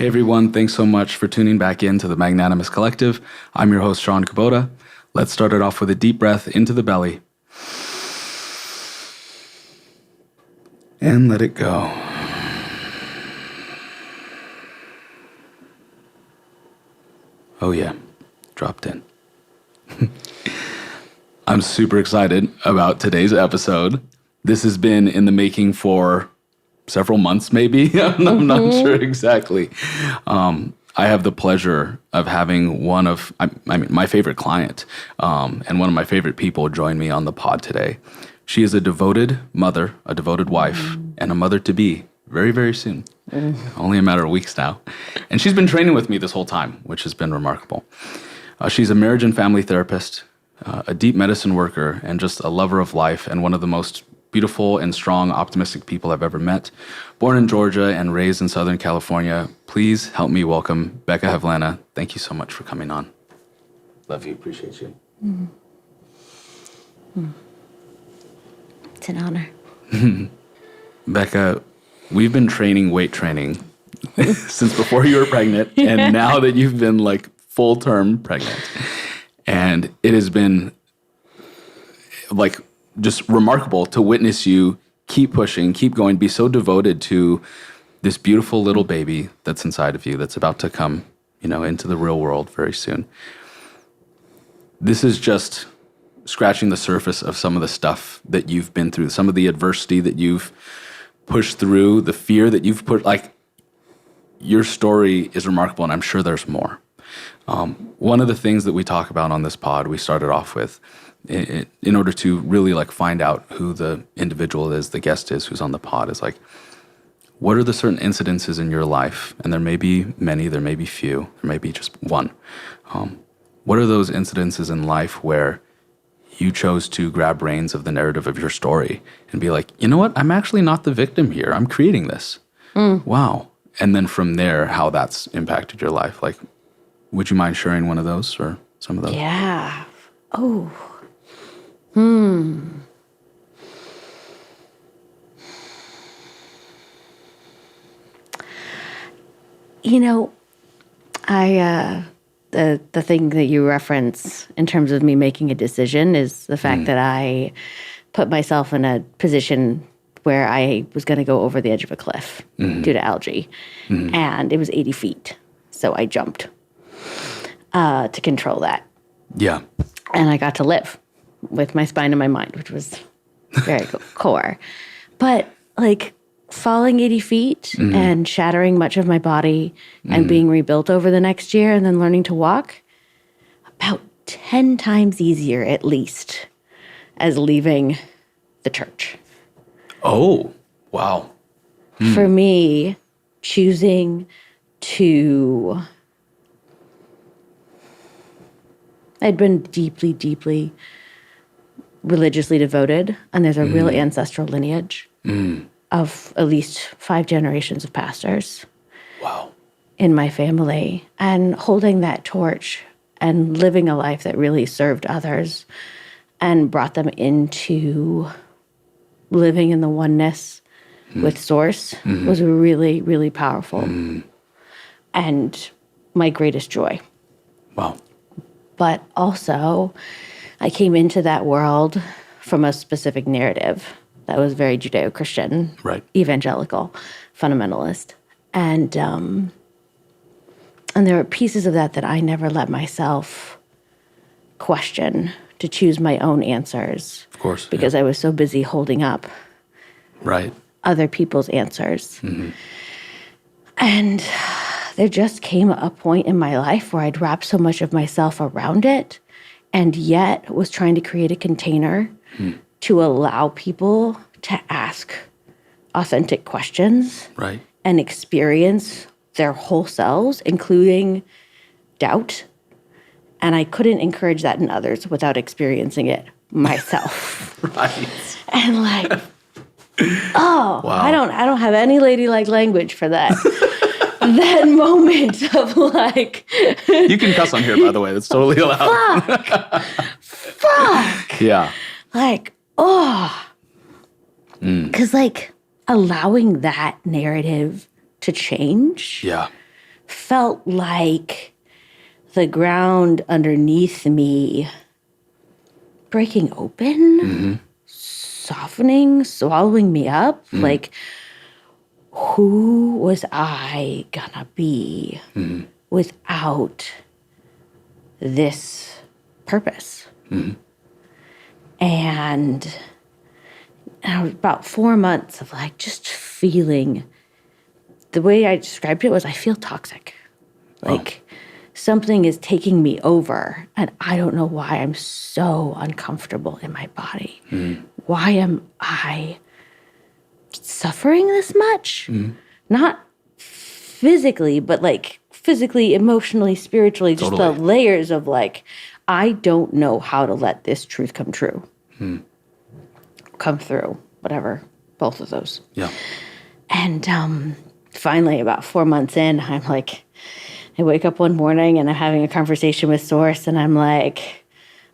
Hey everyone, thanks so much for tuning back in to the Magnanimous Collective. I'm your host, Sean Kubota. Let's start it off with a deep breath into the belly. And let it go. Oh yeah, dropped in. I'm super excited about today's episode. This has been in the making for several months, maybe. I'm not sure exactly. I have the pleasure of having my favorite client and one of my favorite people join me on the pod today. She is a devoted mother, a devoted wife, and a mother-to-be very, very soon. Only a matter of weeks now. And she's been training with me this whole time, which has been remarkable. She's a marriage and family therapist, a deep medicine worker, and just a lover of life, and one of the most beautiful and strong, optimistic people I've ever met. Born in Georgia and raised in Southern California, please help me welcome Becca Havlena. Thank you so much for coming on. Love you, appreciate you. It's an honor. Becca, we've been weight training since before you were pregnant, and now that you've been like full-term pregnant. And it has been like just remarkable to witness you keep pushing, keep going, be so devoted to this beautiful little baby that's inside of you that's about to come, into the real world very soon. This is just scratching the surface of some of the stuff that you've been through, some of the adversity that you've pushed through, the fear that you've put, your story is remarkable, and I'm sure there's more. One of the things that we talk about on this pod, we started off with, in order to really find out who the individual is, the guest is, who's on the pod, is what are the certain incidences in your life? And there may be many, there may be few, there may be just one. What are those incidences in life where you chose to grab reins of the narrative of your story and be like, you know what? I'm actually not the victim here. I'm creating this. Wow. And then from there, how that's impacted your life. Would you mind sharing one of those or some of those? Yeah. Oh. The thing that you reference in terms of me making a decision is the fact that I put myself in a position where I was going to go over the edge of a cliff due to algae. And it was 80 feet. So I jumped to control that. Yeah. And I got to live with my spine and my mind, which was very core. But falling 80 feet and shattering much of my body and being rebuilt over the next year and then learning to walk, about 10 times easier at least as leaving the church. Oh, wow. For me, choosing to... I'd been deeply, deeply religiously devoted, and there's a real ancestral lineage of at least 5 generations of pastors. Wow. In my family, and holding that torch and living a life that really served others and brought them into living in the oneness with Source was really, really powerful and my greatest joy. Wow. But also, I came into that world from a specific narrative that was very Judeo-Christian, right, evangelical, fundamentalist. And there were pieces of that I never let myself question to choose my own answers. Of course. Because I was so busy holding up other people's answers. And there just came a point in my life where I'd wrapped so much of myself around it and yet was trying to create a container to allow people to ask authentic questions and experience their whole selves, including doubt. And I couldn't encourage that in others without experiencing it myself. And wow. I don't have any ladylike language for that. That moment of You can cuss on here, by the way. That's totally allowed. Fuck. Yeah. Because allowing that narrative to change felt like the ground underneath me breaking open, softening, swallowing me up. Like, who was I gonna be without this purpose? And about 4 months of like just feeling, the way I described it was I feel toxic. Like something is taking me over and I don't know why I'm so uncomfortable in my body. Why am I suffering this much? Not physically, but like physically, emotionally, spiritually, just the layers of like, I don't know how to let this truth come true. Come through, whatever, both of those. Yeah. And finally, about 4 months in, I'm like, I wake up one morning and I'm having a conversation with Source, and I'm like,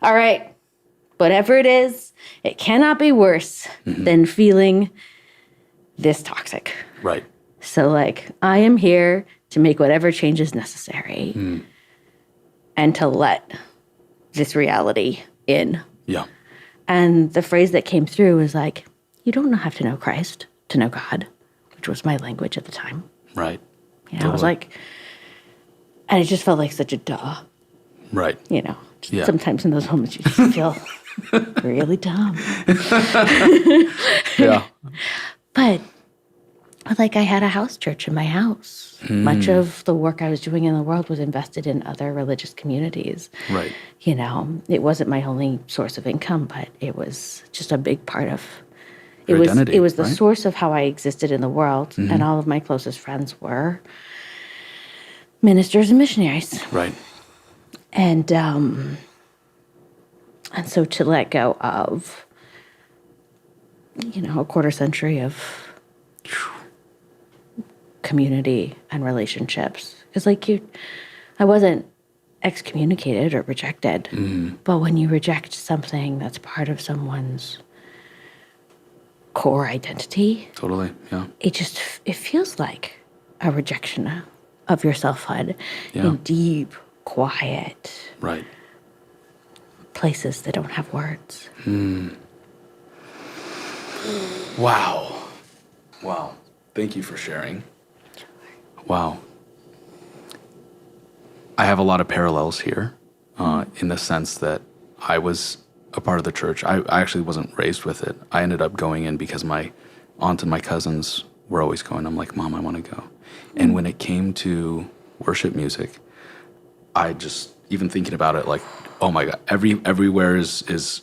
all right, whatever it is, it cannot be worse than feeling this toxic. Right. So, like, I am here to make whatever changes necessary and to let this reality in. Yeah. And the phrase that came through was like, you don't have to know Christ to know God, which was my language at the time. Right. You know, I was like, and it just felt like such a duh. Right. You know, sometimes in those moments you just feel really dumb. Yeah. But like I had a house church in my house. Much of the work I was doing in the world was invested in other religious communities. Right. You know, it wasn't my only source of income, but it was just a big part of your identity. It was the source of how I existed in the world. And all of my closest friends were ministers and missionaries. Right. And so to let go of, you know, a quarter century of community and relationships. Because I wasn't excommunicated or rejected. But when you reject something that's part of someone's core identity. Totally, yeah. It feels like a rejection of your selfhood in deep, quiet right. places that don't have words. Wow. Wow. Thank you for sharing. Wow. I have a lot of parallels here in the sense that I was a part of the church. I actually wasn't raised with it. I ended up going in because my aunt and my cousins were always going. I'm like, Mom, I want to go. And when it came to worship music, I just, even thinking about it, like, oh my God, everywhere is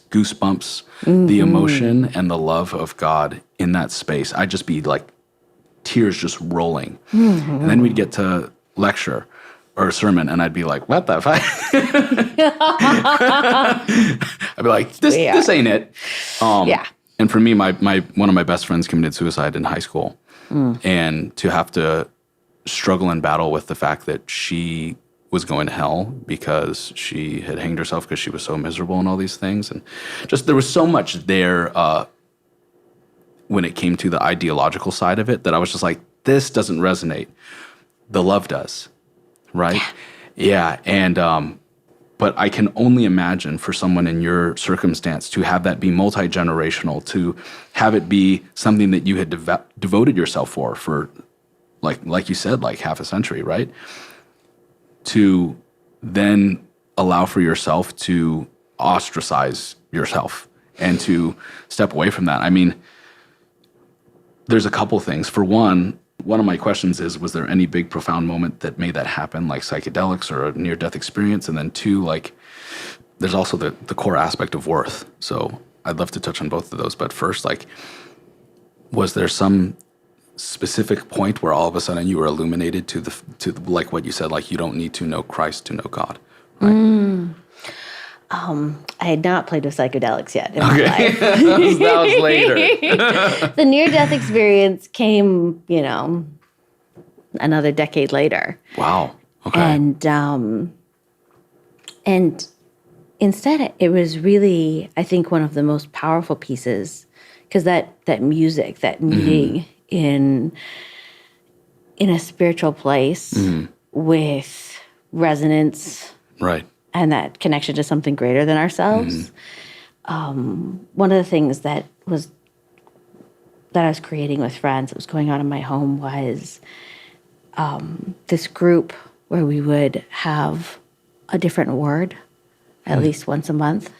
goosebumps, the emotion and the love of God in that space. I'd just be like, tears just rolling. And then we'd get to lecture or a sermon, and I'd be like, what the fuck? I'd be like, this ain't it. And for me, my one of my best friends committed suicide in high school. And to have to struggle and battle with the fact that she was going to hell because she had hanged herself because she was so miserable and all these things. And just there was so much there when it came to the ideological side of it that I was just like, this doesn't resonate. The love does, right? Yeah. And but I can only imagine for someone in your circumstance to have that be multi-generational, to have it be something that you had devoted yourself for like you said, like half a century, right? To then allow for yourself to ostracize yourself and to step away from that. I mean, there's a couple things. For one of my questions is, was there any big profound moment that made that happen, like psychedelics or a near-death experience? And then two, like, there's also the core aspect of worth. So I'd love to touch on both of those. But first, like, was there some specific point where all of a sudden you were illuminated to like what you said, like you don't need to know Christ to know God, right? I had not played with psychedelics yet in my life. that was later. The near-death experience came, another decade later. Wow. Okay. And instead, it was really, I think, one of the most powerful pieces, because that music, that meeting in a spiritual place with resonance. Right. And that connection to something greater than ourselves. One of the things that I was creating with friends that was going on in my home was this group where we would have a different word at least once a month.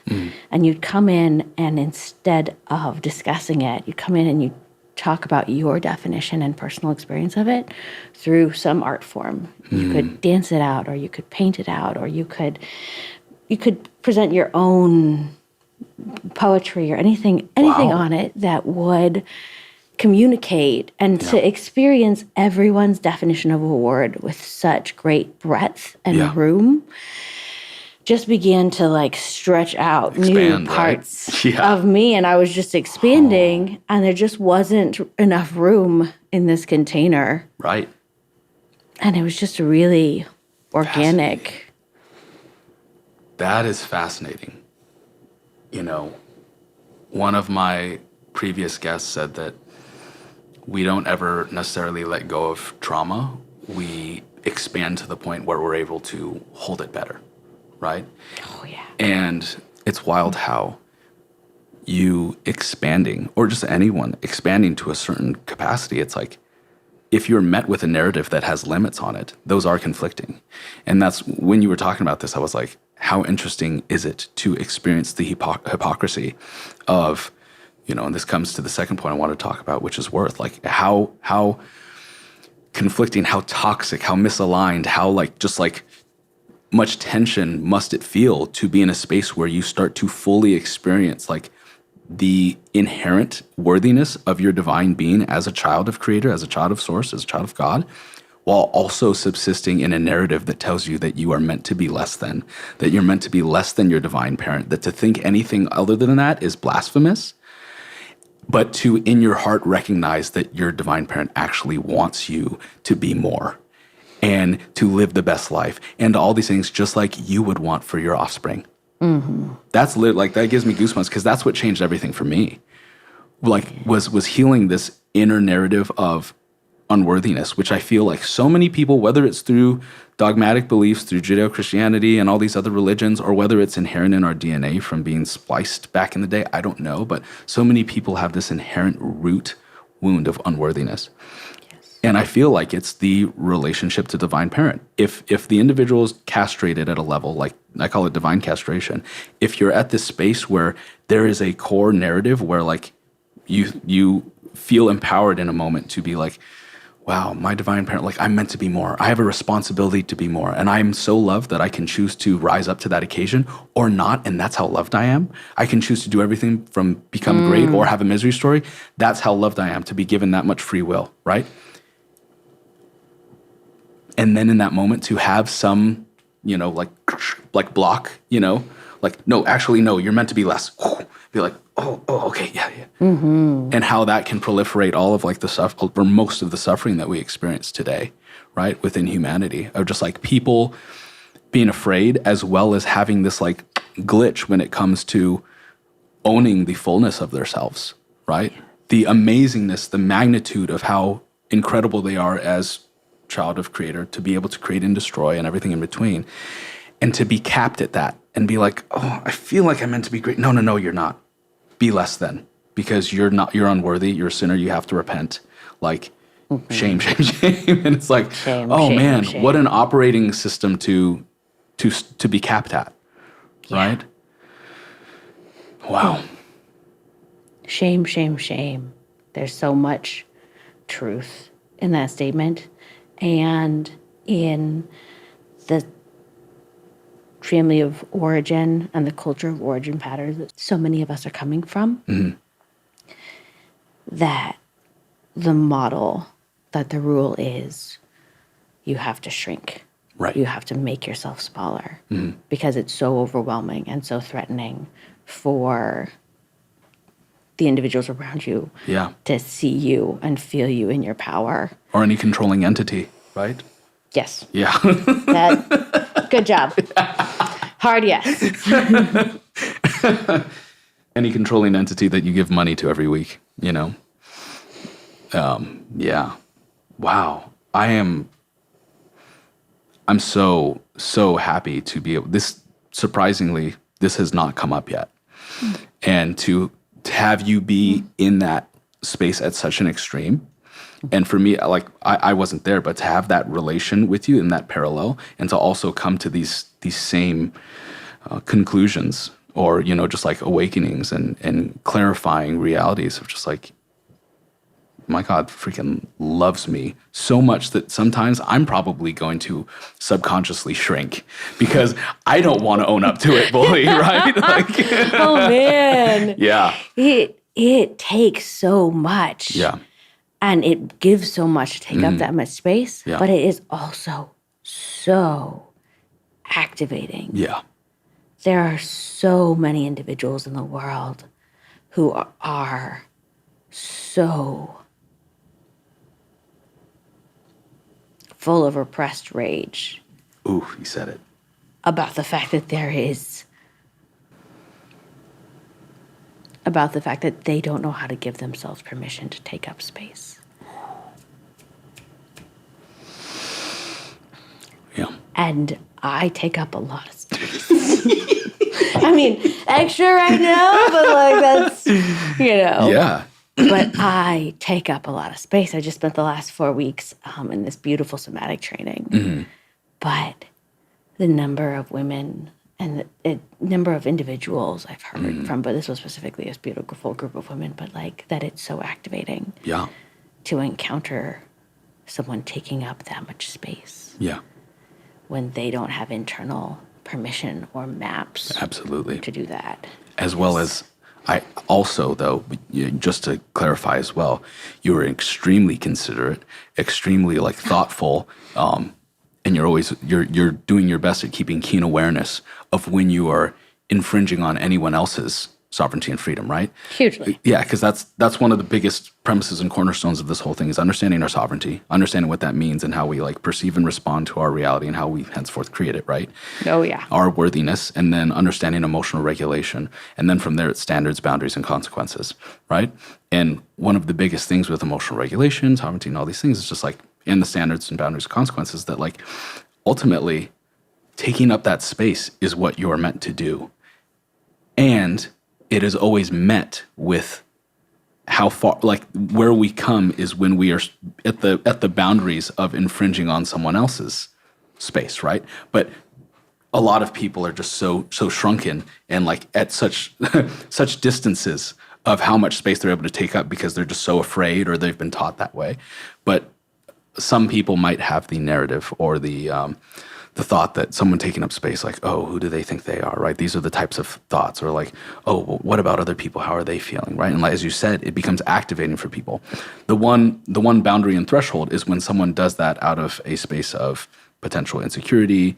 And you'd come in, and instead of discussing it, you'd come in and you'd talk about your definition and personal experience of it through some art form. You could dance it out, or you could paint it out, or you could present your own poetry or anything on it that would communicate, and to experience everyone's definition of a word with such great breadth and room just began to like stretch out new parts of me. And I was just expanding, and there just wasn't enough room in this container. Right. And it was just really organic. That is fascinating. You know, one of my previous guests said that we don't ever necessarily let go of trauma. We expand to the point where we're able to hold it better, right? Oh, yeah. And it's wild how you expanding, or just anyone expanding to a certain capacity, it's like, if you're met with a narrative that has limits on it, those are conflicting. And that's when you were talking about this, I was like, how interesting is it to experience the hypocrisy of, you know, and this comes to the second point I want to talk about, which is worth, like how conflicting, how toxic, how misaligned, how like just like much tension must it feel to be in a space where you start to fully experience like the inherent worthiness of your divine being as a child of Creator, as a child of Source, as a child of God, while also subsisting in a narrative that tells you that you are meant to be less than, that you're meant to be less than your divine parent, that to think anything other than that is blasphemous, but to, in your heart, recognize that your divine parent actually wants you to be more and to live the best life and all these things just like you would want for your offspring. That's like, that gives me goosebumps, because that's what changed everything for me. Like was healing this inner narrative of unworthiness, which I feel like so many people, whether it's through dogmatic beliefs, through Judeo-Christianity and all these other religions, or whether it's inherent in our DNA from being spliced back in the day, I don't know, but so many people have this inherent root wound of unworthiness. And I feel like it's the relationship to divine parent. If the individual is castrated at a level, like I call it divine castration, if you're at this space where there is a core narrative where like you feel empowered in a moment to be like, wow, my divine parent, like I'm meant to be more. I have a responsibility to be more. And I'm so loved that I can choose to rise up to that occasion or not. And that's how loved I am. I can choose to do everything from become great or have a misery story. That's how loved I am, to be given that much free will, right? And then in that moment to have some, you know, like block, you know, like, no, actually, no, you're meant to be less. Be like, oh, okay, yeah. And how that can proliferate all of like the suffering, or most of the suffering that we experience today, right? Within humanity, of just like people being afraid, as well as having this like glitch when it comes to owning the fullness of themselves, right? The amazingness, the magnitude of how incredible they are as child of Creator, to be able to create and destroy and everything in between, and to be capped at that and be like, oh, I feel like I'm meant to be great. No, you're not. Be less than, because you're unworthy. You're a sinner. You have to repent. Like, shame. And it's like, shame, what an operating system to be capped at, right? Wow. Shame. There's so much truth in that statement. And in the family of origin and the culture of origin patterns that so many of us are coming from, that the model, that the rule is you have to shrink. Right. You have to make yourself smaller because it's so overwhelming and so threatening for the individuals around you to see you and feel you in your power. Or any controlling entity, right? Yes. Yeah. Good job. Hard yes. Any controlling entity that you give money to every week, you know? Yeah. Wow. I'm so, so happy to be able, surprisingly, this has not come up yet. And to have you be in that space at such an extreme. And for me, like, I wasn't there, but to have that relation with you in that parallel, and to also come to these same conclusions, or, just like awakenings and clarifying realities of just like, my God freaking loves me so much that sometimes I'm probably going to subconsciously shrink because I don't want to own up to it fully, right? Like, oh man. Yeah. It takes so much. Yeah. And it gives so much to take up that much space, Yeah. but it is also so activating. Yeah. There are so many individuals in the world who are so full of repressed rage. Ooh, you said it. About the fact that they don't know how to give themselves permission to take up space. Yeah. And I take up a lot of space. I mean, extra right now, but like that's, Yeah. But I take up a lot of space. I just spent the last 4 weeks in this beautiful somatic training. Mm-hmm. But the number of women and the number of individuals I've heard from, but this was specifically a beautiful group of women, but like that it's so activating to encounter someone taking up that much space. Yeah. When they don't have internal permission or maps. Absolutely. To do that. As well as, I also, though, just to clarify as well, you were extremely considerate, extremely like thoughtful, and you're doing your best at keeping keen awareness of when you are infringing on anyone else's sovereignty and freedom, right? Hugely. Yeah, because that's one of the biggest premises and cornerstones of this whole thing is understanding our sovereignty, understanding what that means and how we like perceive and respond to our reality and how we henceforth create it, right? Oh, yeah. Our worthiness, and then understanding emotional regulation. And then from there, it's standards, boundaries, and consequences, right? And one of the biggest things with emotional regulation, sovereignty, and all these things is just like in the standards and boundaries and consequences that like ultimately taking up that space is what you're meant to do. And it is always met with how far, like where we come is when we are at the boundaries of infringing on someone else's space, right? But a lot of people are just so shrunken and like at such such distances of how much space they're able to take up because they're just so afraid or they've been taught that way. But some people might have the narrative or the thought that someone taking up space, like, oh, who do they think they are, right? These are the types of thoughts, or like, oh, well, what about other people? How are they feeling, right? And like, as you said, it becomes activating for people. The one boundary and threshold is when someone does that out of a space of potential insecurity,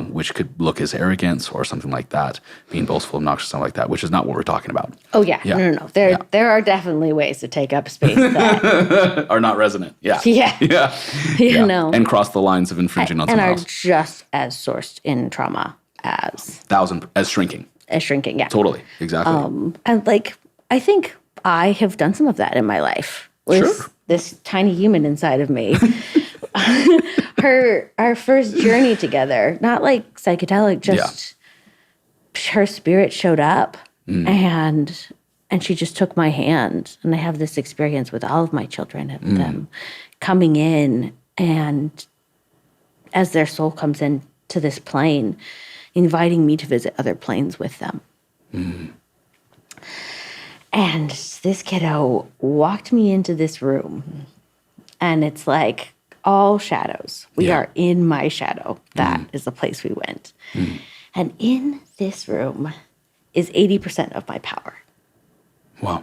which could look as arrogance or something like that, being boastful, obnoxious, something like that, which is not what we're talking about. Oh, yeah. No. There are definitely ways to take up space that are not resonant. Yeah. Yeah. No. And cross the lines of infringing on someone else. And are just as sourced in trauma as shrinking. As shrinking, yeah. Totally. Exactly. And like, I think I have done some of that in my life. With this tiny human inside of me. Our first journey together, not like psychedelic, just her spirit showed up and she just took my hand. And I have this experience with all of my children and them coming in, and as their soul comes in to this plane, inviting me to visit other planes with them. And this kiddo walked me into this room, and it's like all shadows. We are in my shadow. That is the place we went. And in this room is 80% of my power. Wow.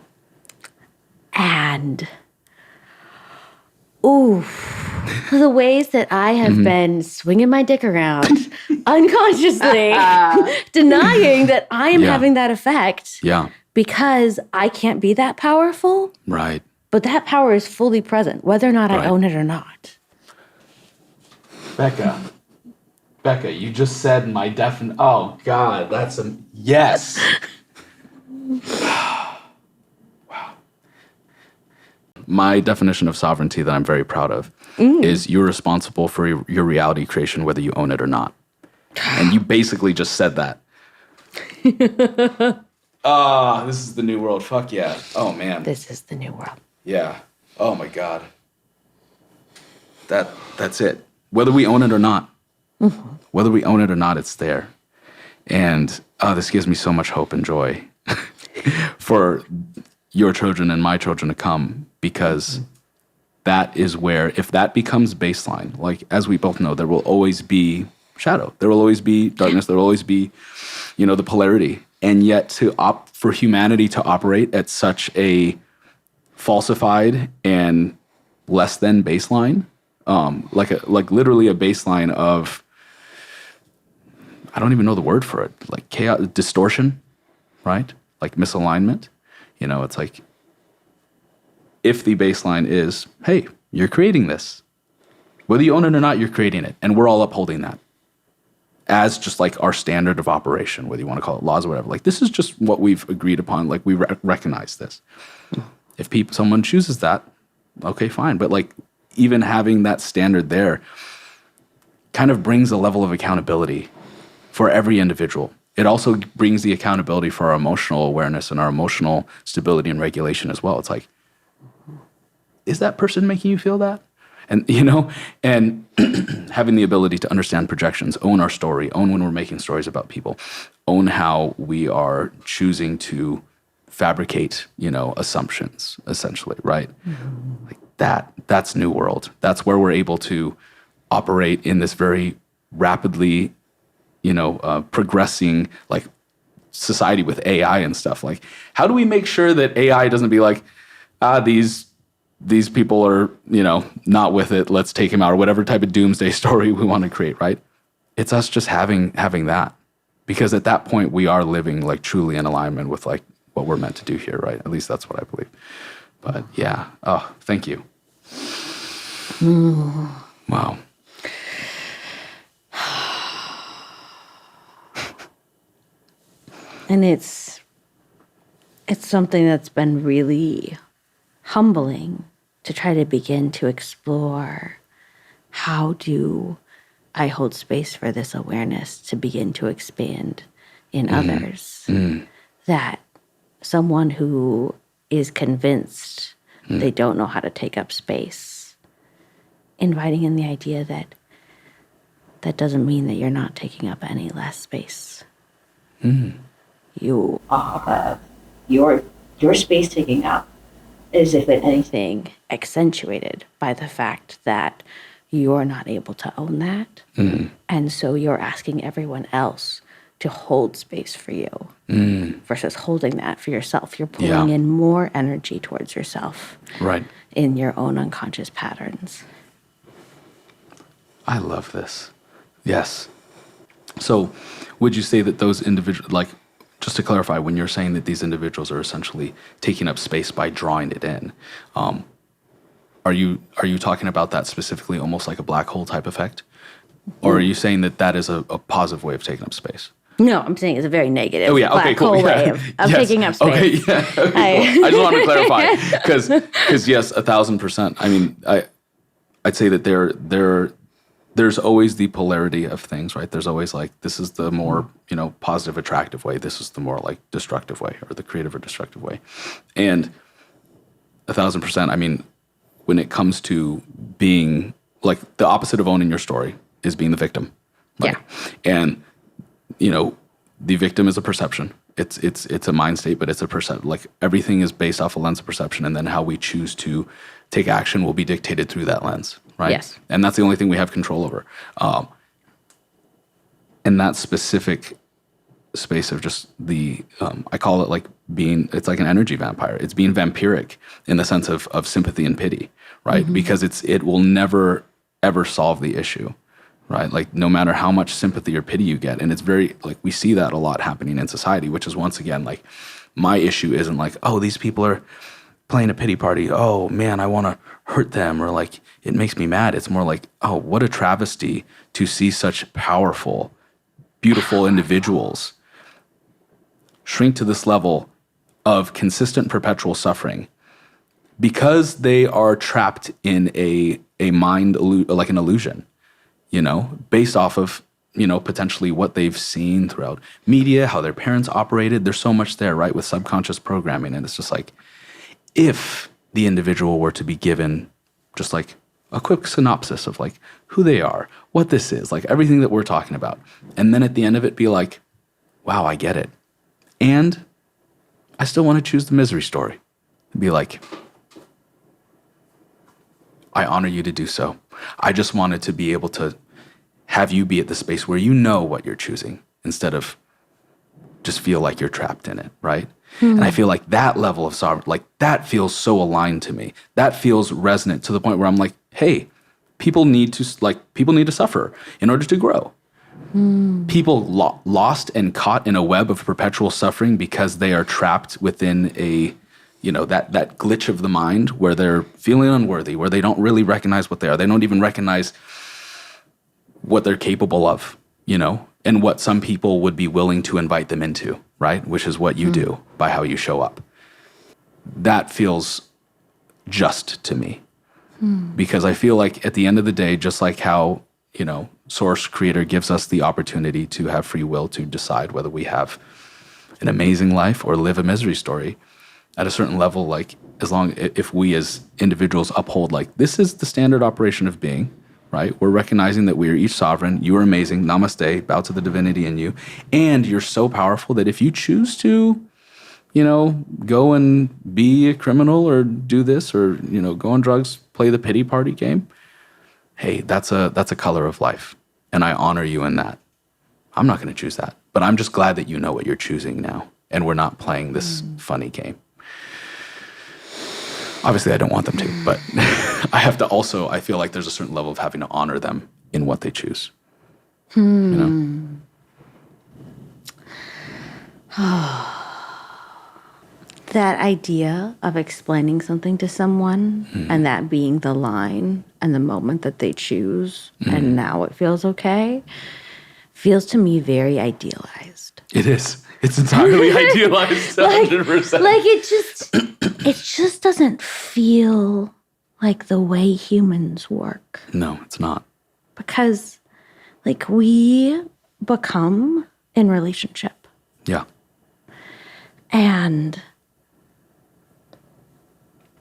And, the ways that I have been swinging my dick around unconsciously, denying that I am having that effect. Yeah. Because I can't be that powerful. Right. But that power is fully present, whether or not I own it or not. Becca, you just said my definite... Oh, God, that's a... Yes. Wow. my definition of sovereignty that I'm very proud of is you're responsible for your reality creation, whether you own it or not. And you basically just said that. This is the new world. Fuck yeah. Oh, man. This is the new world. Yeah. Oh, my God. That's it. Whether we own it or not. Mm-hmm. Whether we own it or not, it's there. And this gives me so much hope and joy for your children and my children to come, because that is where, if that becomes baseline, like as we both know, there will always be shadow. There will always be darkness. There will always be, the polarity. And yet for humanity to operate at such a falsified and less than baseline, like literally a baseline of, I don't even know the word for it, like chaos, distortion, right? Like misalignment. It's like, if the baseline is, hey, you're creating this, whether you own it or not, you're creating it. And we're all upholding that as just like our standard of operation, whether you want to call it laws or whatever. Like, this is just what we've agreed upon. Like, we recognize this. If someone chooses that, okay, fine. But like, even having that standard there kind of brings a level of accountability for every individual. It also brings the accountability for our emotional awareness and our emotional stability and regulation as well. It's like, is that person making you feel that? And, and having the ability to understand projections, own our story, own when we're making stories about people, own how we are choosing to fabricate, assumptions, essentially, right? Mm-hmm. Like that's New World. That's where we're able to operate in this very rapidly, progressing, like, society with AI and stuff. Like, how do we make sure that AI doesn't be like, these people are, not with it, let's take him out, or whatever type of doomsday story we want to create, right? It's us just having that. Because at that point, we are living, like, truly in alignment with, like, what we're meant to do here, right? At least that's what I believe. But, yeah. Oh, thank you. Wow. And it's something that's been really humbling to try to begin to explore, how do I hold space for this awareness to begin to expand in others? That someone who is convinced they don't know how to take up space, inviting in the idea that that doesn't mean that you're not taking up any less space. You all have your space taking up is, if anything, accentuated by the fact that you're not able to own that. And so you're asking everyone else to hold space for you versus holding that for yourself. You're pulling in more energy towards yourself, right, in your own unconscious patterns. I love this. Yes. So would you say that those individuals, like, just to clarify, when you're saying that these individuals are essentially taking up space by drawing it in, are you talking about that specifically almost like a black hole type effect? Or are you saying that is a positive way of taking up space? No, I'm saying it's a very negative black hole way of taking up space. Okay, yeah. Okay, cool. I just wanted to clarify because yes, 1,000%. I mean, I'd say that there's always the polarity of things, right? There's always, like, this is the more, positive, attractive way. This is the more, like, destructive way, or the creative or destructive way. And 1,000%, I mean, when it comes to being, like, the opposite of owning your story is being the victim. Right? Yeah. And, the victim is a perception. It's a mind state, but it's a perception. Like, everything is based off a lens of perception, and then how we choose to take action will be dictated through that lens, right? Yes. And that's the only thing we have control over. And that specific space of just the, I call it, like, it's like an energy vampire. It's being vampiric in the sense of sympathy and pity, right? Mm-hmm. Because it will never, ever solve the issue. Right? Like, no matter how much sympathy or pity you get. And it's very, like, we see that a lot happening in society, which is, once again, like, my issue isn't like, oh, these people are playing a pity party. Oh, man, I want to hurt them. Or, like, it makes me mad. It's more like, oh, what a travesty to see such powerful, beautiful individuals shrink to this level of consistent perpetual suffering because they are trapped in a mind, like an illusion, based off of, potentially what they've seen throughout media, how their parents operated. There's so much there, right, with subconscious programming. And it's just like, if the individual were to be given just like a quick synopsis of like who they are, what this is, like everything that we're talking about, and then at the end of it be like, wow, I get it. And I still want to choose the misery story. Be like, I honor you to do so. I just wanted to be able to have you be at the space where you know what you're choosing instead of just feel like you're trapped in it, right? And I feel like that level of sovereignty, like that feels so aligned to me. That feels resonant to the point where I'm like, hey, people need to suffer in order to grow. People lost and caught in a web of perpetual suffering because they are trapped within a, that glitch of the mind where they're feeling unworthy, where they don't really recognize what they are. They don't even recognize what they're capable of, and what some people would be willing to invite them into, right? Which is what you do by how you show up. That feels just to me. Because I feel like at the end of the day, just like how, Source Creator gives us the opportunity to have free will to decide whether we have an amazing life or live a misery story, at a certain level, like if we as individuals uphold like this is the standard operation of being, right? We're recognizing that we are each sovereign. You are amazing. Namaste. Bow to the divinity in you. And you're so powerful that if you choose to, go and be a criminal or do this or, go on drugs, play the pity party game, hey, that's a color of life. And I honor you in that. I'm not going to choose that. But I'm just glad that you know what you're choosing now. And we're not playing this funny game. Obviously, I don't want them to, but I feel like there's a certain level of having to honor them in what they choose. That idea of explaining something to someone and that being the line and the moment that they choose and now it feels okay, feels to me very idealized. It is. It's entirely idealized, 100%. Like it just doesn't feel like the way humans work. No, it's not. Because like we become in relationship. Yeah. And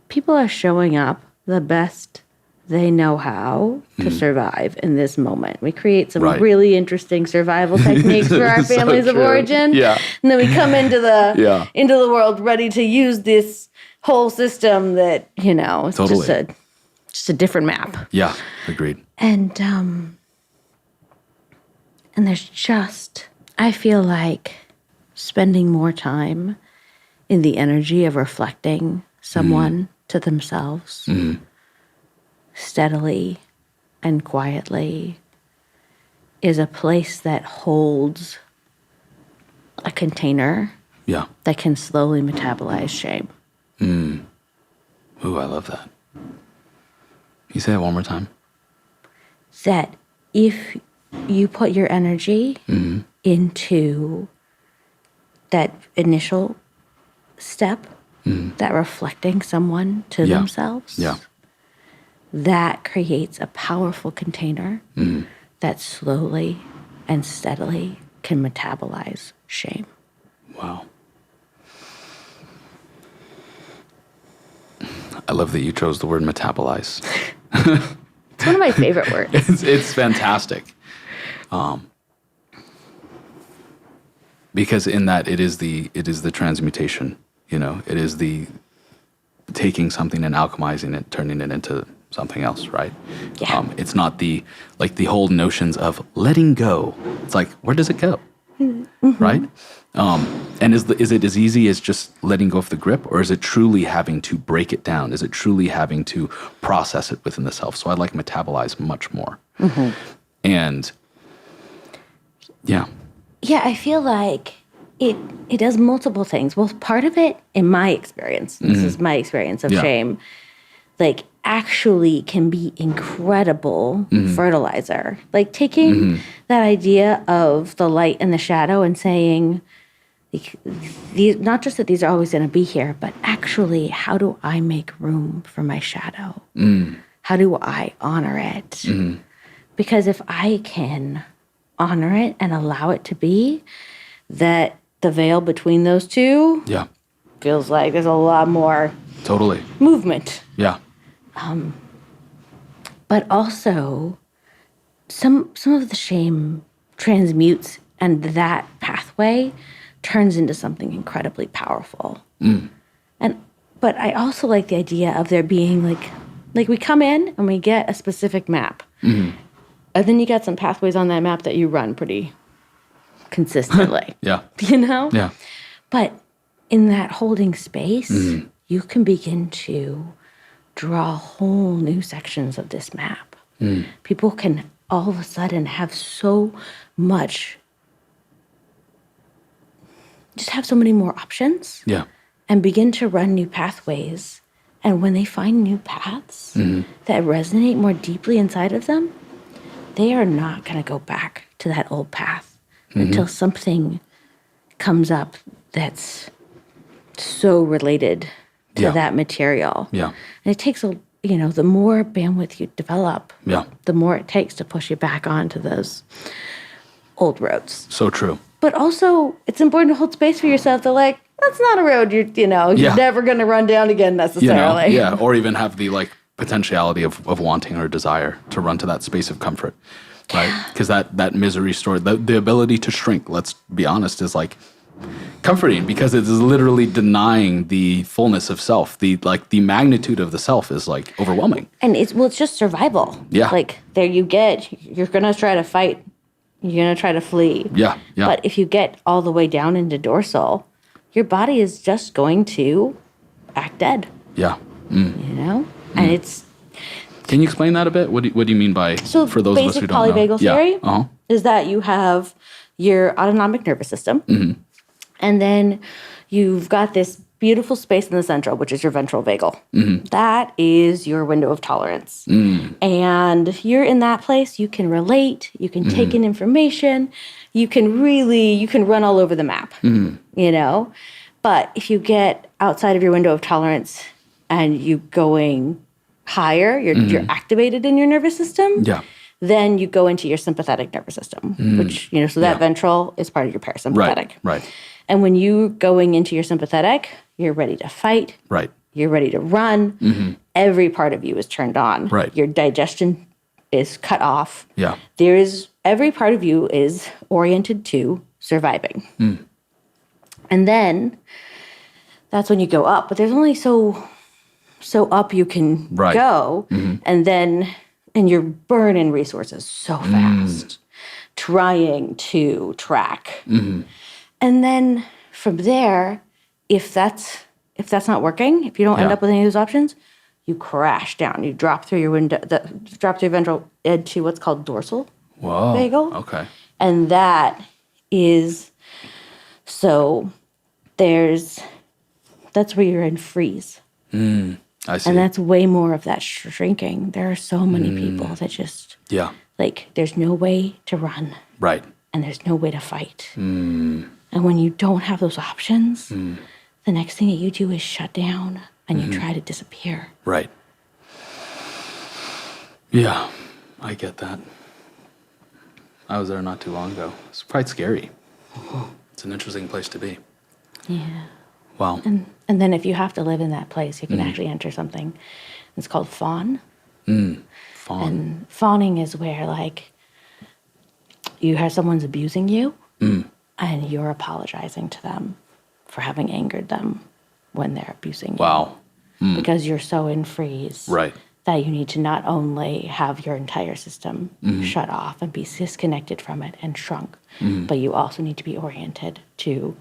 people are showing up the best they know how to survive in this moment. We create some really interesting survival techniques for our families of origin. Yeah. And then we come into the world ready to use this whole system that, it's just a different map. Yeah, agreed. And there's just, I feel like spending more time in the energy of reflecting someone to themselves steadily and quietly is a place that holds a container that can slowly metabolize shame. Ooh, I love that. Can you say that one more time? That if you put your energy into that initial step, that reflecting someone to themselves, that creates a powerful container that slowly and steadily can metabolize shame. Wow. I love that you chose the word metabolize. It's one of my favorite words. It's fantastic. Because in that it is the transmutation, it is the taking something and alchemizing it, turning it into something else, right? Yeah. It's not the whole notions of letting go. It's like, where does it go? Right? And is it as easy as just letting go of the grip, or is it truly having to break it down? Is it truly having to process it within the self? So I like metabolize much more. And yeah. Yeah, I feel like it does multiple things. Well, part of it, in my experience, this is my experience of shame, like actually can be incredible fertilizer. Like taking that idea of the light and the shadow and saying, these, not just that these are always going to be here, but actually, how do I make room for my shadow? How do I honor it? Because if I can honor it and allow it to be, that the veil between those two feels like there's a lot more movement. Yeah. But also, some of the shame transmutes, and that pathway turns into something incredibly powerful. But I also like the idea of there being like we come in and we get a specific map. And then you got some pathways on that map that you run pretty consistently. You know? Yeah. But in that holding space, you can begin to draw whole new sections of this map. People can all of a sudden have so much, just have so many more options. Yeah. And begin to run new pathways. And when they find new paths that resonate more deeply inside of them, they are not going to go back to that old path until something comes up that's so related to that material. Yeah. And it takes the more bandwidth you develop, the more it takes to push you back onto those old roads. So true. But also, it's important to hold space for yourself to that's not a road you're never going to run down again necessarily. Or even have the potentiality of wanting or desire to run to that space of comfort, right? Because that misery story, the ability to shrink, let's be honest, is comforting, because it is literally denying the fullness of self. The magnitude of the self is overwhelming. And it's just survival. Yeah. There you're going to try to fight. You're going to try to flee. Yeah. But if you get all the way down into dorsal, your body is just going to act dead. Yeah. And it's... Can you explain that a bit? What do you mean by, for those of us who don't know? Basic polyvagal theory is that you have your autonomic nervous system, and then you've got this beautiful space in the central, which is your ventral vagal. That is your window of tolerance. And you're in that place, you can relate, you can take in information, you can run all over the map, But if you get outside of your window of tolerance and you going higher, you're activated in your nervous system, then you go into your sympathetic nervous system, which, so that ventral is part of your parasympathetic. Right. And when you going into your sympathetic, you're ready to fight. Right. You're ready to run. Every part of you is turned on. Right. Your digestion is cut off. Yeah. Every part of you is oriented to surviving. And then that's when you go up. But there's only so up you can go. And you're burning resources so fast, trying to track. And then from there, if that's not working, if you don't end up with any of those options, you crash down. You drop through your window, drop through your ventral into what's called dorsal vagal. Okay. And that is, that's where you're in freeze. I see. And that's way more of that shrinking. There are so many people that just, there's no way to run. Right. And there's no way to fight. And when you don't have those options, the next thing that you do is shut down and you try to disappear. Right. Yeah, I get that. I was there not too long ago. It's quite scary. It's an interesting place to be. Yeah. Wow. And then if you have to live in that place, you can actually enter something. It's called fawn. Fawn. And fawning is where, you have someone's abusing you, and you're apologizing to them for having angered them when they're abusing you. Wow. Because you're so in freeze. Right. That you need to not only have your entire system shut off and be disconnected from it and shrunk, but you also need to be oriented to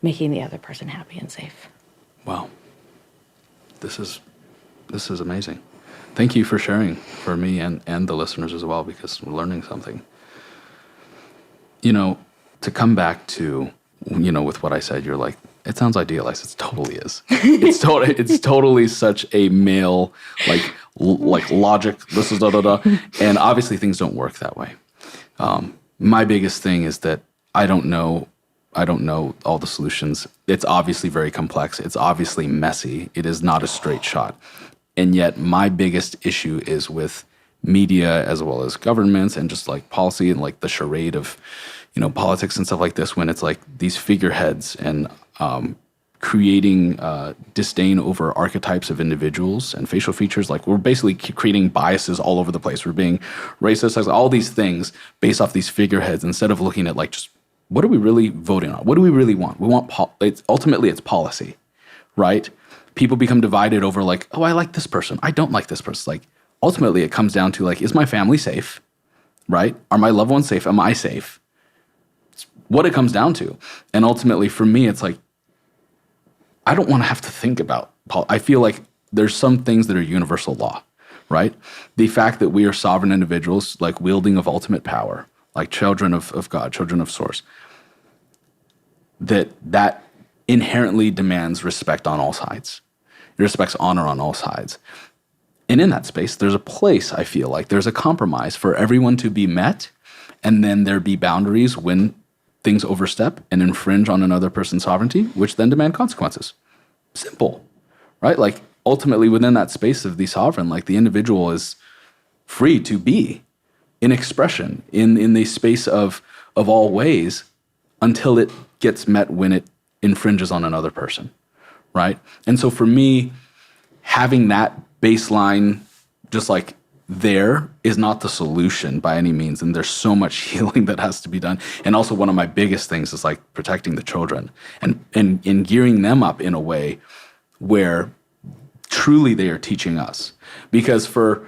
making the other person happy and safe. Wow. This is amazing. Thank you for sharing for me and the listeners as well, because we're learning something. To come back to, with what I said, you're like, it sounds idealized. It totally is. It's totally such a male, logic, this is da-da-da. And obviously things don't work that way. My biggest thing is that I don't know I don't know all the solutions. It's obviously very complex. It's obviously messy. It is not a straight shot. And yet my biggest issue is with media as well as governments and just like policy and like the charade of, politics and stuff like this, when it's like these figureheads and creating disdain over archetypes of individuals and facial features. Like we're basically creating biases all over the place. We're being racist, like all these things based off these figureheads instead of looking at like just what are we really voting on? What do we really want? We want ultimately it's policy, right? People become divided over like, oh, I like this person. I don't like this person. Like ultimately it comes down to like, is my family safe, right? Are my loved ones safe? Am I safe? It's what it comes down to. And ultimately for me, it's like, I don't want to have to think about I feel like there's some things that are universal law, right? The fact that we are sovereign individuals, like wielding of ultimate power, like children of God, children of source, that inherently demands respect on all sides. It respects honor on all sides. And in that space, there's a place, I feel like, there's a compromise for everyone to be met, and then there be boundaries when things overstep and infringe on another person's sovereignty, which then demand consequences. Simple, right? Like ultimately within that space of the sovereign, like the individual is free to be in expression in the space of all ways until it gets met when it infringes on another person, right? And so for me, having that baseline just like there is not the solution by any means. And there's so much healing that has to be done. And also one of my biggest things is like protecting the children and gearing them up in a way where truly they are teaching us. Because for,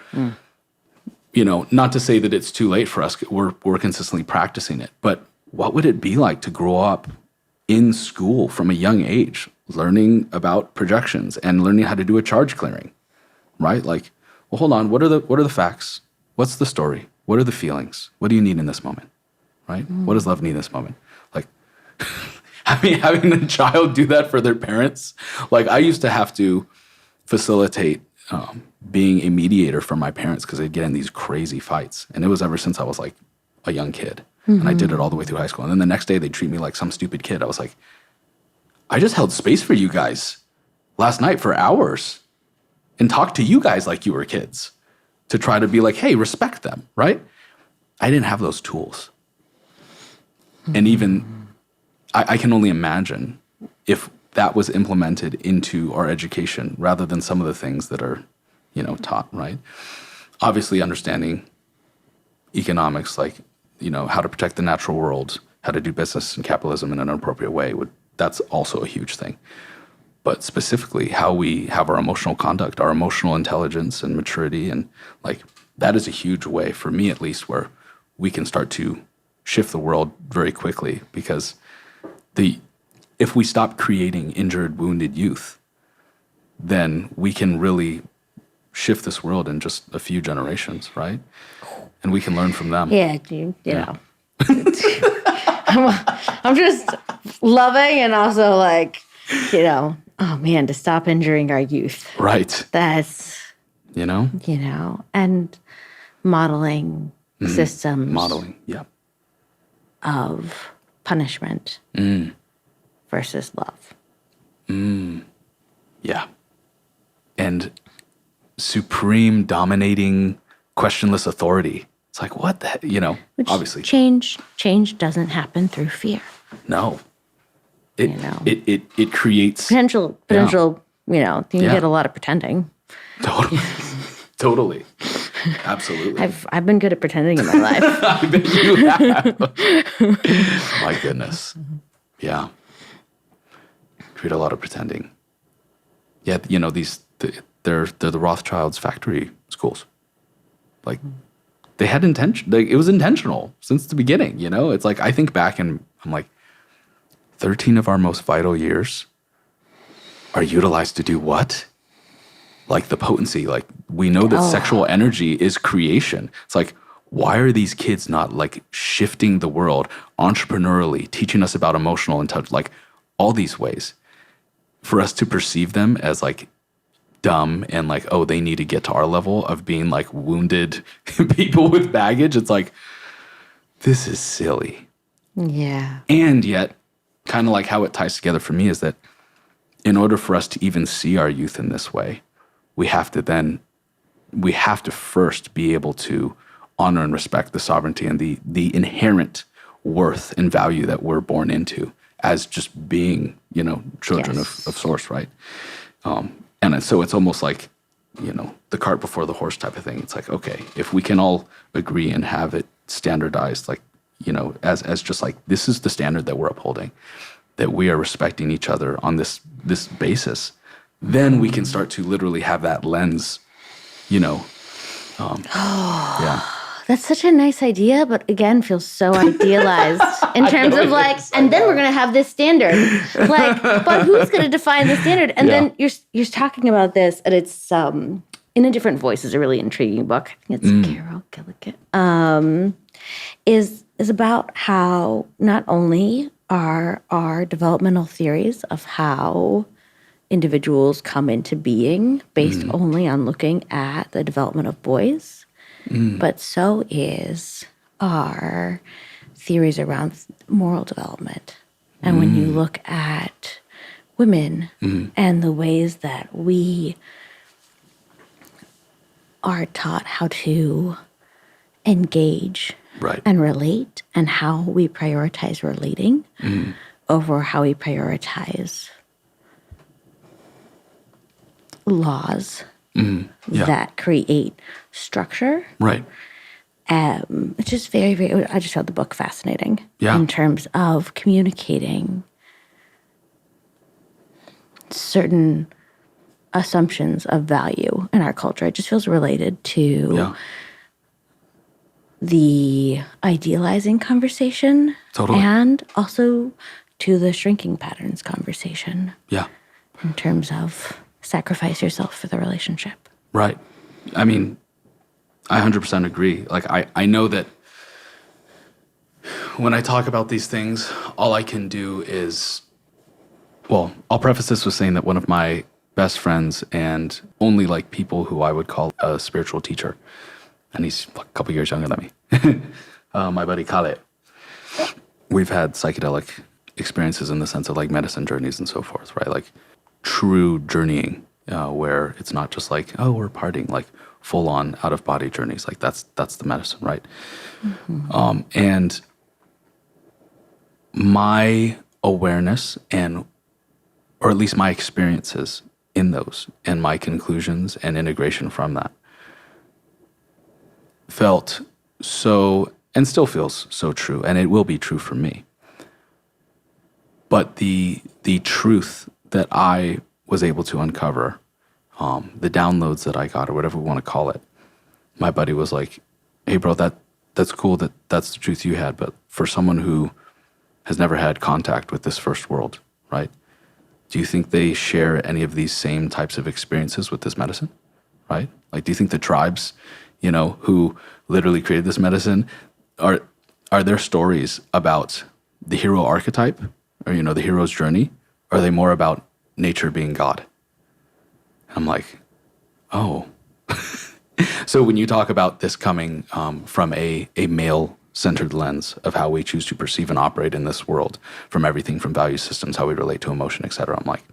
not to say that it's too late for us, we're consistently practicing it, but what would it be like to grow up in school from a young age, learning about projections and learning how to do a charge clearing, right? Like, well, hold on. What are the facts? What's the story? What are the feelings? What do you need in this moment, right? What does love need in this moment? Like, having the child do that for their parents. Like, I used to have to facilitate being a mediator for my parents because they'd get in these crazy fights, and it was ever since I was like a young kid, and I did it all the way through high school. And then the next day they'd treat me like some stupid kid. I was like, I just held space for you guys last night for hours and talked to you guys like you were kids to try to be like, hey, respect them, right? I didn't have those tools. And even, I can only imagine if that was implemented into our education rather than some of the things that are, taught, right? Obviously understanding economics, like, how to protect the natural world, how to do business and capitalism in an appropriate way, that's also a huge thing. But specifically how we have our emotional conduct, our emotional intelligence and maturity. And like, that is a huge way, for me at least, where we can start to shift the world very quickly. Because if we stop creating injured, wounded youth, then we can really shift this world in just a few generations, right? And we can learn from them. Yeah, dude, you know. I'm just loving and also like, oh man, to stop injuring our youth. Right. That's, and modeling systems. Modeling, yeah. Of punishment versus love. Yeah. And supreme, dominating, questionless authority. It's like, what the heck? Which obviously. Change doesn't happen through fear. No. It creates potential. You can get a lot of pretending. Totally. Absolutely. I've been good at pretending in my life. I bet you have. My goodness. Yeah. Create a lot of pretending. Yeah, they're the Rothschilds' factory schools. Like, they had intention. Like, it was intentional since the beginning. It's like I think back and I'm like, 13 of our most vital years are utilized to do what? Like the potency. Like, we know that sexual energy is creation. It's like, why are these kids not like shifting the world entrepreneurially, teaching us about emotional intelligence, like all these ways for us to perceive them as like dumb and like, oh, they need to get to our level of being like wounded people with baggage. It's like, this is silly. Yeah. And yet kind of like how it ties together for me is that in order for us to even see our youth in this way, we have to first be able to honor and respect the sovereignty and the inherent worth and value that we're born into as just being, children of Source, right? And so it's almost like, the cart before the horse type of thing. It's like, okay, if we can all agree and have it standardized, like, as just like, this is the standard that we're upholding, that we are respecting each other on this basis, then we can start to literally have that lens, yeah. That's such a nice idea, but again, feels so idealized in terms of like, and then we're going to have this standard. Like, but who's going to define the standard? And then you're talking about this, and it's In a Different Voice is a really intriguing book. I think it's Carol Gilligan. Is about how not only are our developmental theories of how individuals come into being based only on looking at the development of boys, but so is our theories around moral development. And when you look at women and the ways that we are taught how to engage and relate, and how we prioritize relating over how we prioritize laws that create structure. Right. It's just very, very, I just found the book fascinating in terms of communicating certain assumptions of value in our culture. It just feels related to the idealizing conversation and also to the shrinking patterns conversation. Yeah. In terms of sacrifice yourself for the relationship. Right. I mean, I 100% agree. Like, I know that when I talk about these things, all I can do is, well, I'll preface this with saying that one of my best friends and only like people who I would call a spiritual teacher, and he's a couple years younger than me, my buddy Kale. We've had psychedelic experiences in the sense of like medicine journeys and so forth, right? Like true journeying, where it's not just like, oh, we're partying, like full on out of body journeys. Like that's the medicine, right? And my awareness or at least my experiences in those and my conclusions and integration from that felt so, and still feels so true, and it will be true for me. But the truth that I was able to uncover, the downloads that I got, or whatever we want to call it, my buddy was like, hey bro, that's cool that that's the truth you had, but for someone who has never had contact with this first world, right? Do you think they share any of these same types of experiences with this medicine, right? Like, do you think the tribes, who literally created this medicine, are there stories about the hero archetype or, the hero's journey? Or are they more about nature being God? I'm like, oh. So when you talk about this coming from a male-centered lens of how we choose to perceive and operate in this world, from everything from value systems, how we relate to emotion, et cetera, I'm like,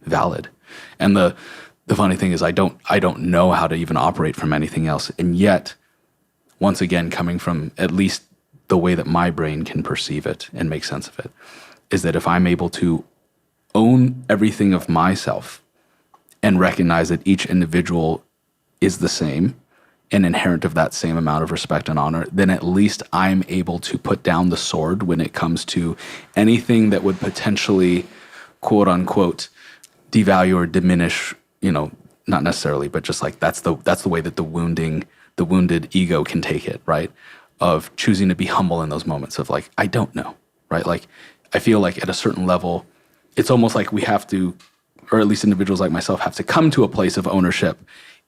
valid. And the funny thing is I don't know how to even operate from anything else. And yet, once again, coming from at least the way that my brain can perceive it and make sense of it, is that if I'm able to own everything of myself and recognize that each individual is the same and inherent of that same amount of respect and honor, then at least I'm able to put down the sword when it comes to anything that would potentially, quote unquote, devalue or diminish, not necessarily, but just like that's the way that the wounded ego can take it, right? Of choosing to be humble in those moments of like, I don't know, right? Like, I feel like at a certain level, it's almost like we have to, or at least individuals like myself have to come to a place of ownership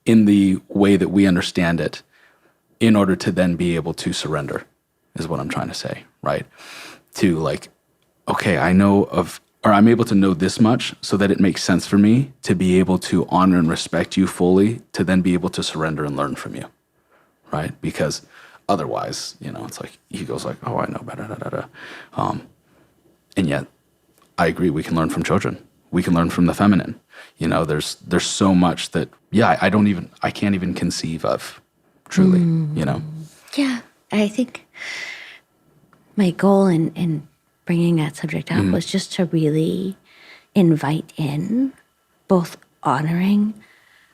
in the way that we understand it in order to then be able to surrender, is what I'm trying to say, right? To like, okay, I'm able to know this much so that it makes sense for me to be able to honor and respect you fully, to then be able to surrender and learn from you, right? Because otherwise, it's like, ego's like, oh, I know better, and yet I agree. We can learn from children. We can learn from the feminine. You know, there's so much that, I can't even conceive of truly, you know? Yeah. I think my goal in bringing that subject up was just to really invite in both honoring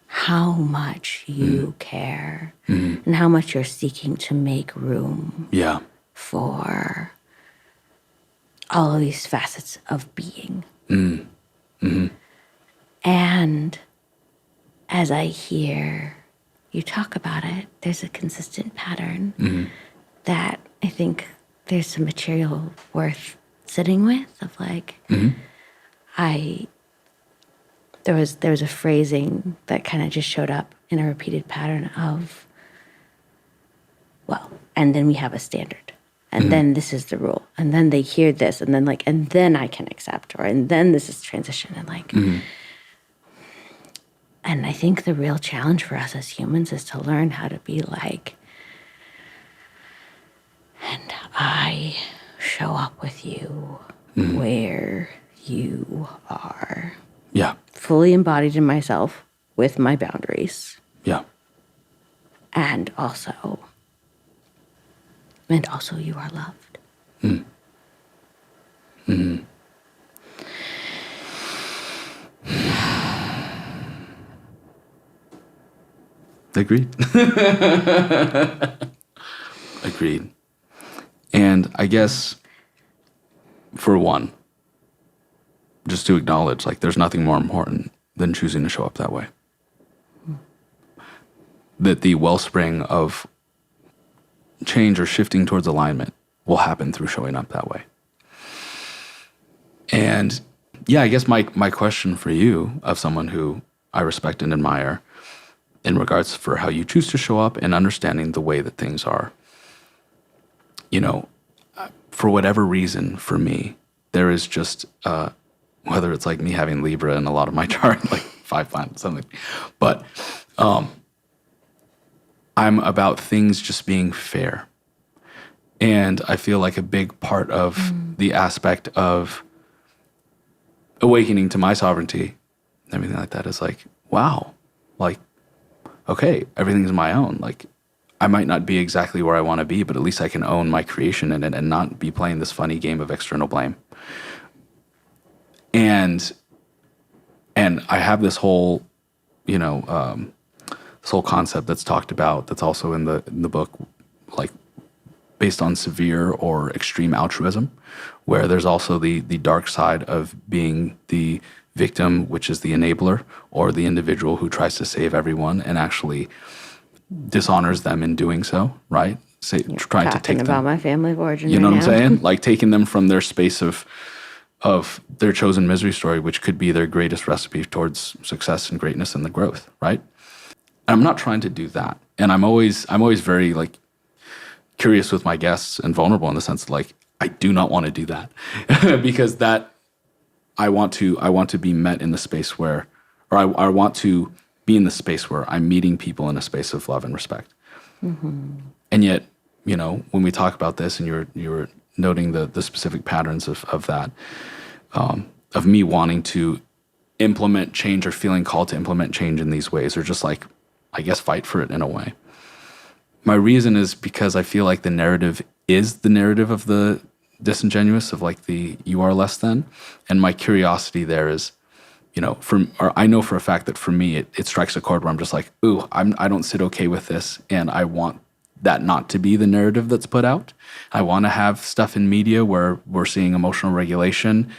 how much you care and how much you're seeking to make room Yeah. for all of these facets of being. And as I hear you talk about it, there's a consistent pattern that I think there's some material worth sitting with of like, there was a phrasing that kind of just showed up in a repeated pattern of, well, and then we have a standard. And then this is the rule. And then they hear this. And then and then I can accept. And then this is transition. And and I think the real challenge for us as humans is to learn how to be like, and I show up with you where you are. Yeah. Fully embodied in myself with my boundaries. Yeah. And also you are loved. Agreed. Agreed. And I guess, for one, just to acknowledge, like, there's nothing more important than choosing to show up that way. That the wellspring of change or shifting towards alignment will happen through showing up that way. And yeah, I guess my question for you, of someone who I respect and admire, in regards for how you choose to show up and understanding the way that things are, you know, for whatever reason, for me, there is just, whether it's like me having Libra in a lot of my chart, like 5 planets, something, but I'm about things just being fair. And I feel like a big part of the aspect of awakening to my sovereignty, everything like that, is like, wow, like, okay, everything's my own. Like, I might not be exactly where I want to be, but at least I can own my creation in it and not be playing this funny game of external blame. And I have this whole, this whole concept that's talked about, that's also in the book, like, based on severe or extreme altruism, where there's also the dark side of being the victim, which is the enabler, or the individual who tries to save everyone and actually dishonors them in doing so, right? Trying to take them. About my family of origin. You know right what I'm now. saying? Like, taking them from their space of their chosen misery story, which could be their greatest recipe towards success and greatness and the growth, right? I'm not trying to do that. And I'm always very, like, curious with my guests and vulnerable in the sense of, like, I do not want to do that because that I want to be met in the space where, or I want to be in the space where I'm meeting people in a space of love and respect. And yet, when we talk about this, and you were noting the specific patterns of that, of me wanting to implement change or feeling called to implement change in these ways, or just, like, I guess, fight for it in a way. My reason is because I feel like the narrative is the narrative of the disingenuous, of, like, the you are less than. And my curiosity there is, I know for a fact that for me, it strikes a chord where I'm just like, ooh, I don't sit okay with this. And I want that not to be the narrative that's put out. I want to have stuff in media where we're seeing emotional regulation,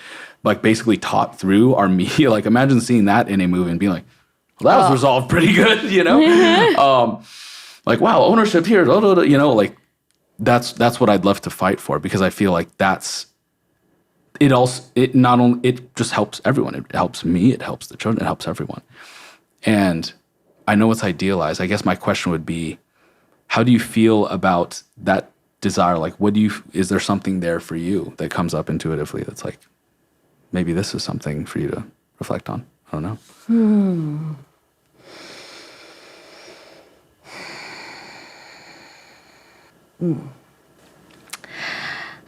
like, basically taught through our media. Like, imagine seeing that in a movie and being like, well, that was resolved pretty good, like, wow, ownership here, like, that's what I'd love to fight for, because I feel like it just helps everyone. It helps me, it helps the children, it helps everyone. And I know it's idealized. I guess my question would be, how do you feel about that desire? Like, is there something there for you that comes up intuitively that's like, maybe this is something for you to reflect on? I don't know.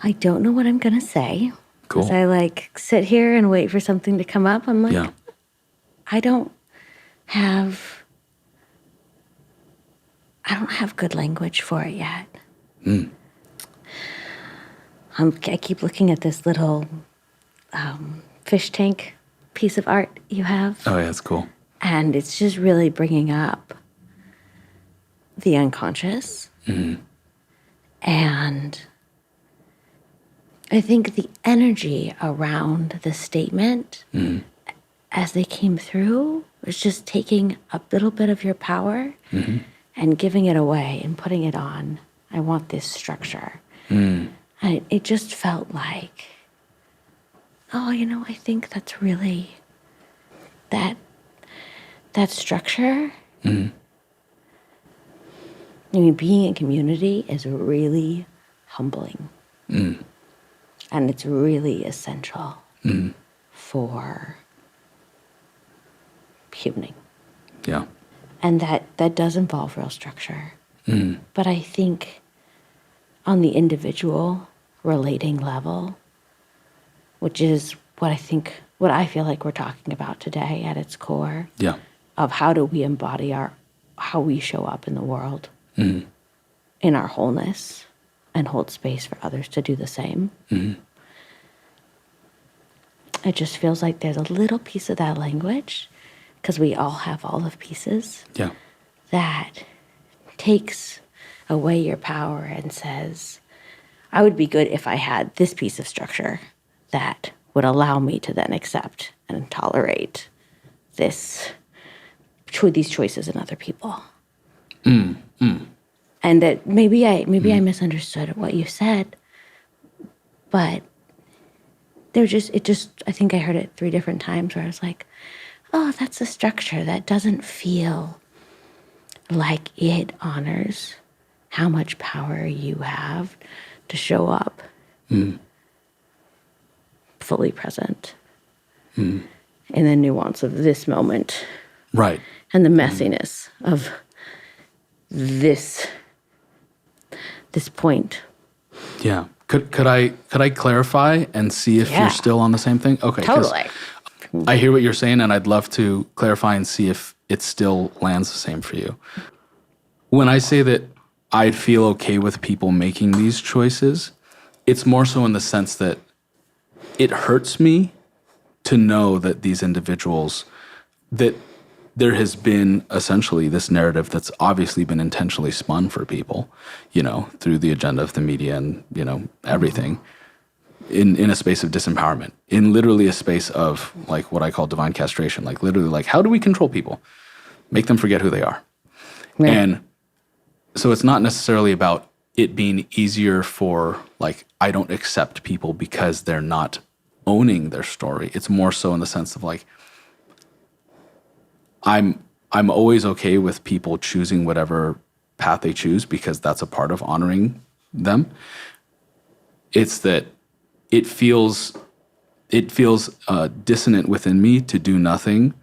I don't know what I'm going to say. Cool. As I like sit here and wait for something to come up, I'm like, Yeah. I don't have good language for it yet. I keep looking at this little fish tank piece of art you have. Oh, yeah, that's cool. And it's just really bringing up the unconscious. And I think the energy around the statement as they came through was just taking a little bit of your power and giving it away and putting it on. I want this structure. And it just felt like, oh, I think that's really that structure. I mean, being in community is really humbling. And it's really essential for humaning. Yeah. And that does involve real structure. But I think on the individual relating level, which is what I feel like we're talking about today at its core, Yeah. of how do we embody how we show up in the world in our wholeness and hold space for others to do the same. It just feels like there's a little piece of that language, because we all have all of pieces, Yeah. that takes away your power and says, I would be good if I had this piece of structure that would allow me to then accept and tolerate these choices in other people. And that maybe I misunderstood what you said, but I think I heard it 3 different times where I was like, oh, that's a structure that doesn't feel like it honors how much power you have to show up fully present in the nuance of this moment. Right. And the messiness of this point. Yeah. Could I clarify and see if you're still on the same thing? Okay. Totally. I hear what you're saying, and I'd love to clarify and see if it still lands the same for you. When I say that I'd feel okay with people making these choices, it's more so in the sense that it hurts me to know that these individuals, that there has been essentially this narrative that's obviously been intentionally spun for people, through the agenda of the media and, everything, in a space of disempowerment, in literally a space of like what I call divine castration, like literally like, how do we control people? Make them forget who they are. Right. And so it's not necessarily about it being easier for like, I don't accept people because they're not owning their story. It's more so in the sense of like, I'm always okay with people choosing whatever path they choose because that's a part of honoring them. It's that it feels dissonant within me to do nothing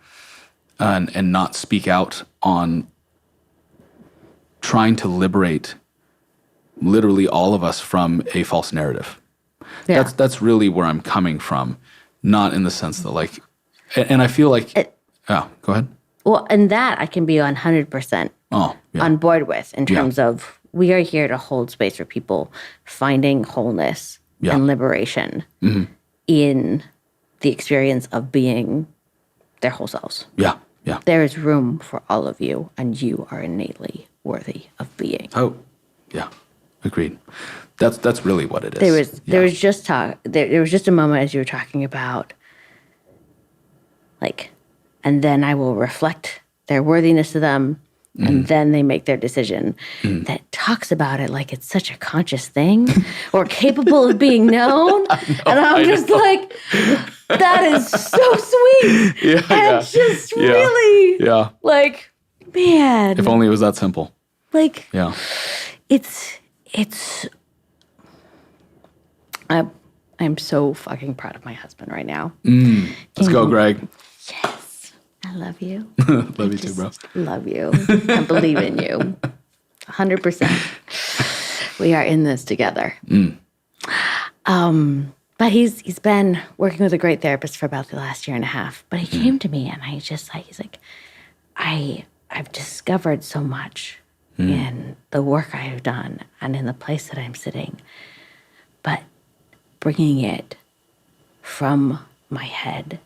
and not speak out on trying to liberate literally all of us from a false narrative. Yeah. That's really where I'm coming from, not in the sense that like, and I feel like, go ahead. Well, and that I can be 100% on board with in terms of we are here to hold space for people finding wholeness and liberation in the experience of being their whole selves. Yeah, yeah. There is room for all of you, and you are innately worthy of being. Oh, yeah. Agreed. That's really what it is. There was just a moment as you were talking about like, and then I will reflect their worthiness to them, and then they make their decision. That talks about it like it's such a conscious thing or capable of being known. And I'm just like, that is so sweet. And just really like, man. If only it was that simple. Like, yeah. It's I'm so fucking proud of my husband right now. Let's go, Greg. Yes. I love you. Love you too, bro. Love you. I believe in you. 100%. We are in this together. But he's been working with a great therapist for about the last year and a half. But he came to me and he's like, I've discovered so much in the work I have done and in the place that I'm sitting. But bringing it from my head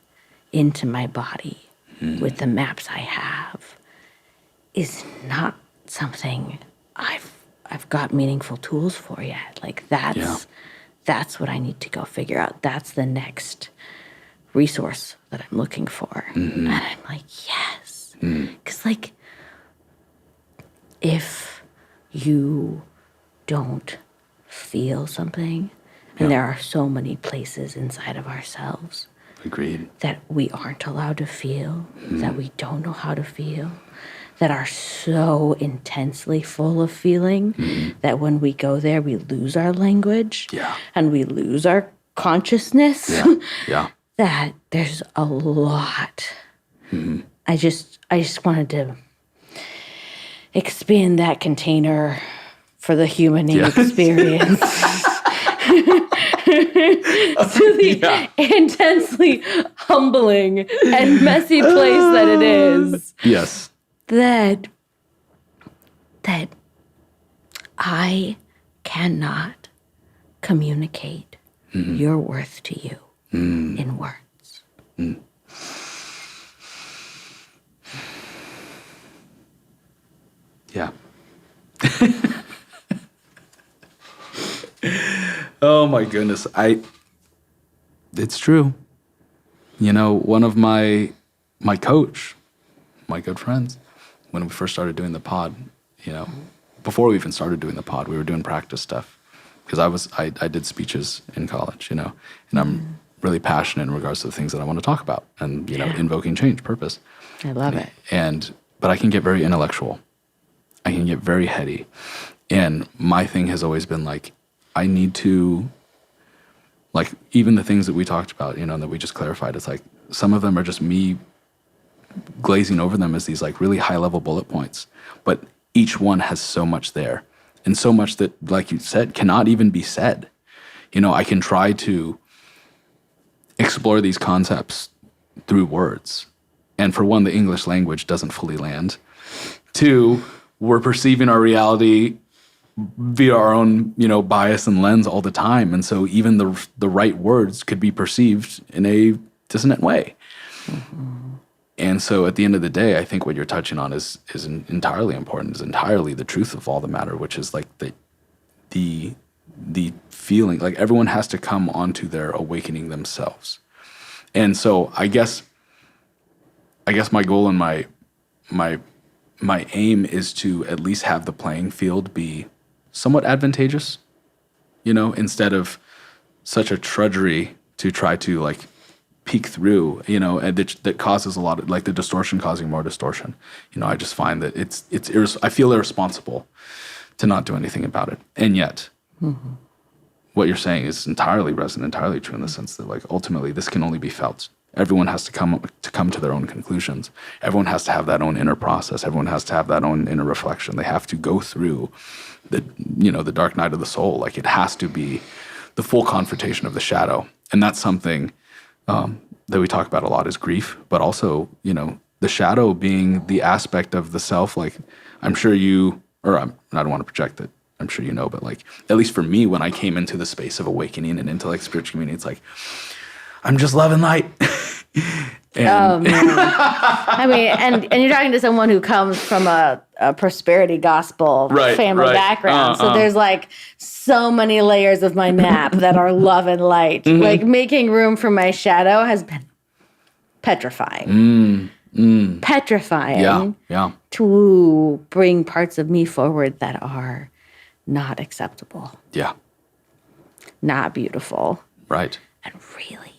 into my body with the maps I have is not something I've got meaningful tools for yet. Like that's what I need to go figure out. That's the next resource that I'm looking for. And I'm like, yes. Because like, if you don't feel something, and there are so many places inside of ourselves Agreed. that we aren't allowed to feel, that we don't know how to feel, that are so intensely full of feeling that when we go there, we lose our language and we lose our consciousness. That there's a lot. I just wanted to expand that container for the humaning experience. To the intensely humbling and messy place that it is. Yes. That I cannot communicate your worth to you in words. Yeah. Oh my goodness. It's true. You know, one of my coach, my good friends, when we first started doing the pod, you know, before we even started doing the pod, we were doing practice stuff because I did speeches in college, you know, and I'm really passionate in regards to the things that I want to talk about and, you know, invoking change, purpose. I love it. But I can get very intellectual. I can get very heady. And my thing has always been like, I need to, like, even the things that we talked about, you know, that we just clarified, it's like some of them are just me glazing over them as these like really high level bullet points. But each one has so much there and so much that, like you said, cannot even be said. You know, I can try to explore these concepts through words. And for one, the English language doesn't fully land. Two, we're perceiving our reality via our own, you know, bias and lens all the time. And so even the right words could be perceived in a dissonant way. And so at the end of the day, I think what you're touching on is entirely important, is entirely the truth of all the matter, which is like the feeling, like everyone has to come onto their awakening themselves. And so I guess my goal and my aim is to at least have the playing field be somewhat advantageous, you know, instead of such a trudgery to try to like peek through, you know, and that causes a lot of like the distortion causing more distortion. You know, I just find that I feel irresponsible to not do anything about it. And yet what you're saying is entirely resonant, entirely true in the sense that like ultimately this can only be felt. Everyone has to come to their own conclusions. Everyone has to have that own inner process. Everyone has to have that own inner reflection. They have to go through the dark night of the soul. Like it has to be the full confrontation of the shadow. And that's something that we talk about a lot is grief, but also, you know, the shadow being the aspect of the self. Like I'm sure I don't want to project it. I'm sure you know, but like, at least for me, when I came into the space of awakening and into like spiritual community, it's like, I'm just love and light. Oh man! I mean, and you're talking to someone who comes from a prosperity gospel family background, so there's like so many layers of my map that are love and light. Like making room for my shadow has been petrifying. Petrifying. Yeah. To bring parts of me forward that are not acceptable. Yeah. Not beautiful. Right. And really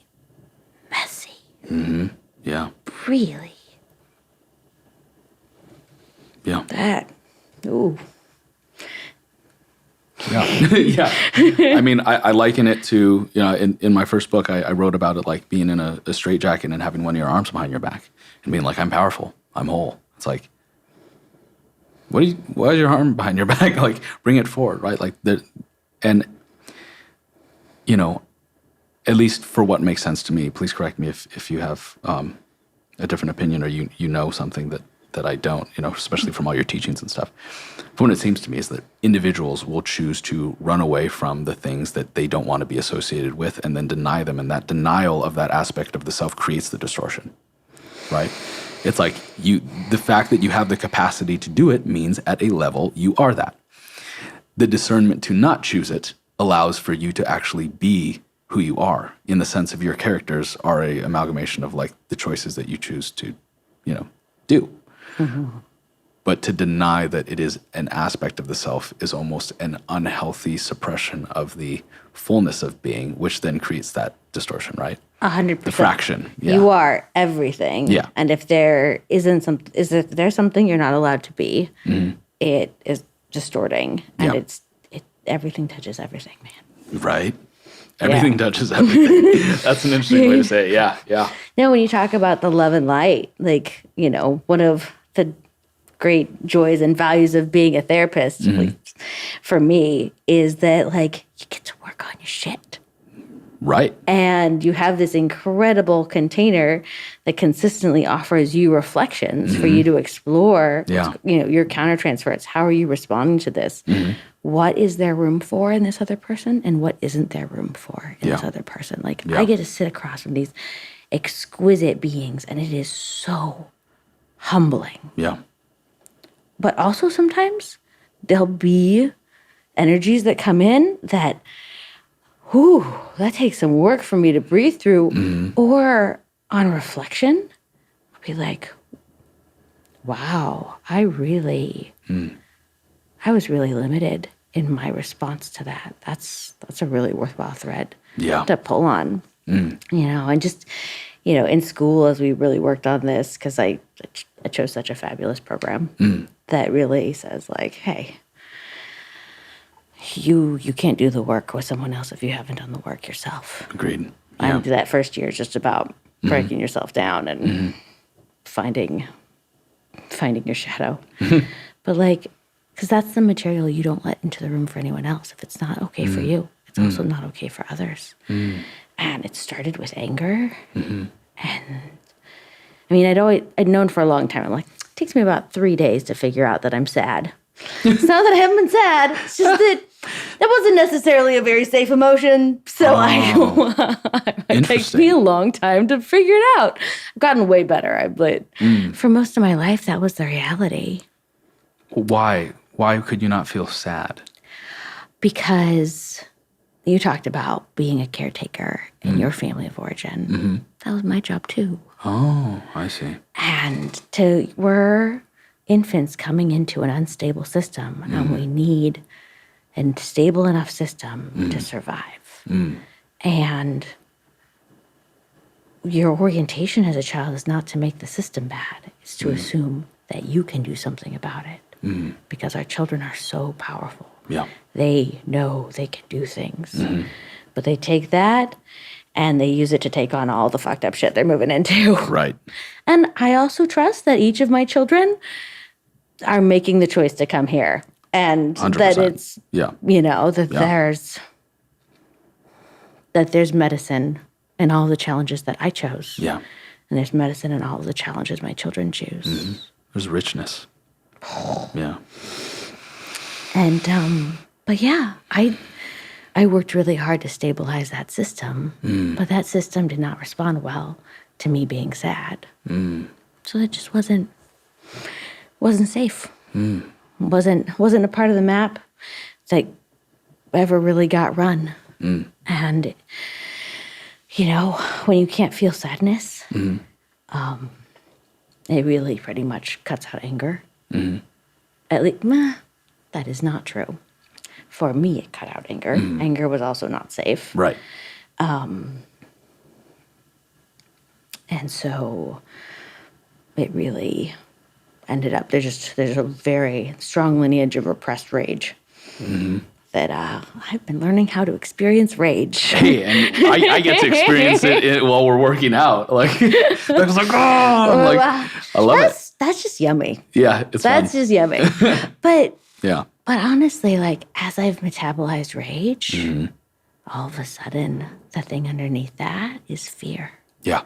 messy. Yeah. Really. Yeah. That. Ooh. Yeah. Yeah. I mean, I liken it to, you know, in my first book, I wrote about it like being in a straitjacket and having one of your arms behind your back and being like, I'm powerful. I'm whole. It's like, why is your arm behind your back? Like, bring it forward, right? Like, and, you know, at least for what makes sense to me, please correct me if you have a different opinion or you know something that I don't, especially from all your teachings and stuff. But what it seems to me is that individuals will choose to run away from the things that they don't want to be associated with and then deny them. And that denial of that aspect of the self creates the distortion, right? It's like the fact that you have the capacity to do it means at a level you are that. The discernment to not choose it allows for you to actually be who you are, in the sense of your characters are a amalgamation of like the choices that you choose to, do. Mm-hmm. But to deny that it is an aspect of the self is almost an unhealthy suppression of the fullness of being, which then creates that distortion, right? 100%. The fraction. Yeah. You are everything. Yeah. And if there's something you're not allowed to be, it is distorting. And everything touches everything, man. Right. Everything touches everything. That's an interesting way to say it. Yeah, yeah. When you talk about the love and light, like, one of the great joys and values of being a therapist, like, for me, is that, like, you get to work on your shit. Right. And you have this incredible container that consistently offers you reflections for you to explore, your countertransference. How are you responding to this? What is there room for in this other person? And what isn't there room for in this other person? Like, I get to sit across from these exquisite beings, and it is so humbling. Yeah. But also sometimes there'll be energies that come in that, that takes some work for me to breathe through. Or on reflection, I'll be like, wow, I was really limited in my response to that. That's a really worthwhile thread to pull on. And just, in school, as we really worked on this, because I chose such a fabulous program that really says, like, hey, you can't do the work with someone else if you haven't done the work yourself. Agreed. And that first year is just about breaking yourself down and finding your shadow. But, like, because that's the material you don't let into the room for anyone else. If it's not okay for you, it's also not okay for others. And it started with anger. And, I mean, I'd known for a long time. I'm like, it takes me about 3 days to figure out that I'm sad. It's not that I haven't been sad. It's just that wasn't necessarily a very safe emotion. So it takes me a long time to figure it out. I've gotten way better. But for most of my life, that was the reality. Why? Why could you not feel sad? Because you talked about being a caretaker in your family of origin. That was my job too. Oh, I see. And we're infants coming into an unstable system, and we need a stable enough system to survive. And your orientation as a child is not to make the system bad. It's to assume that you can do something about it. Because our children are so powerful. Yeah. They know they can do things. But they take that and they use it to take on all the fucked up shit they're moving into. Right. And I also trust that each of my children are making the choice to come here. And 100%. that it's, that there's medicine in all the challenges that I chose. Yeah. And there's medicine in all of the challenges my children choose. There's richness. Yeah. And, but yeah, I worked really hard to stabilize that system, but that system did not respond well to me being sad. So it just wasn't safe. Wasn't a part of the map that ever really got run. And, when you can't feel sadness, it really pretty much cuts out anger. At least, that is not true. For me, it cut out anger. Anger was also not safe. Right. And so it really ended up, there's a very strong lineage of repressed rage that I've been learning how to experience rage. Hey, and I get to experience it while we're working out. Like, Becca's like, I love it. That's just yummy. Yeah, it's fun. That's just yummy. But yeah. But honestly, like, as I've metabolized rage, all of a sudden, the thing underneath that is fear. Yeah.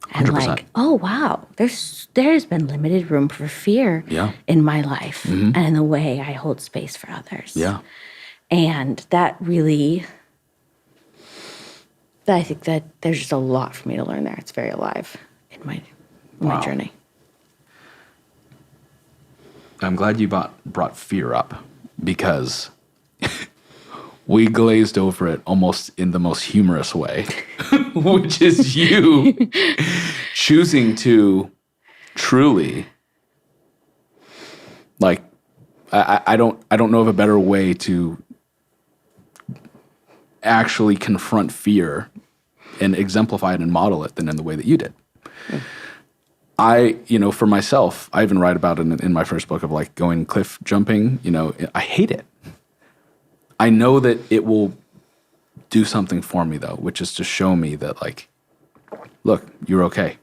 100%. And like, oh, wow, there's been limited room for fear in my life and in the way I hold space for others. Yeah. And that really, I think that there's just a lot for me to learn there. It's very alive in my journey. I'm glad you brought fear up, because we glazed over it almost in the most humorous way, which is you choosing to truly, like, I don't know of a better way to actually confront fear and exemplify it and model it than in the way that you did. For myself, I even write about it in my first book of like going cliff jumping. I hate it. I know that it will do something for me though, which is to show me that like, look, you're okay.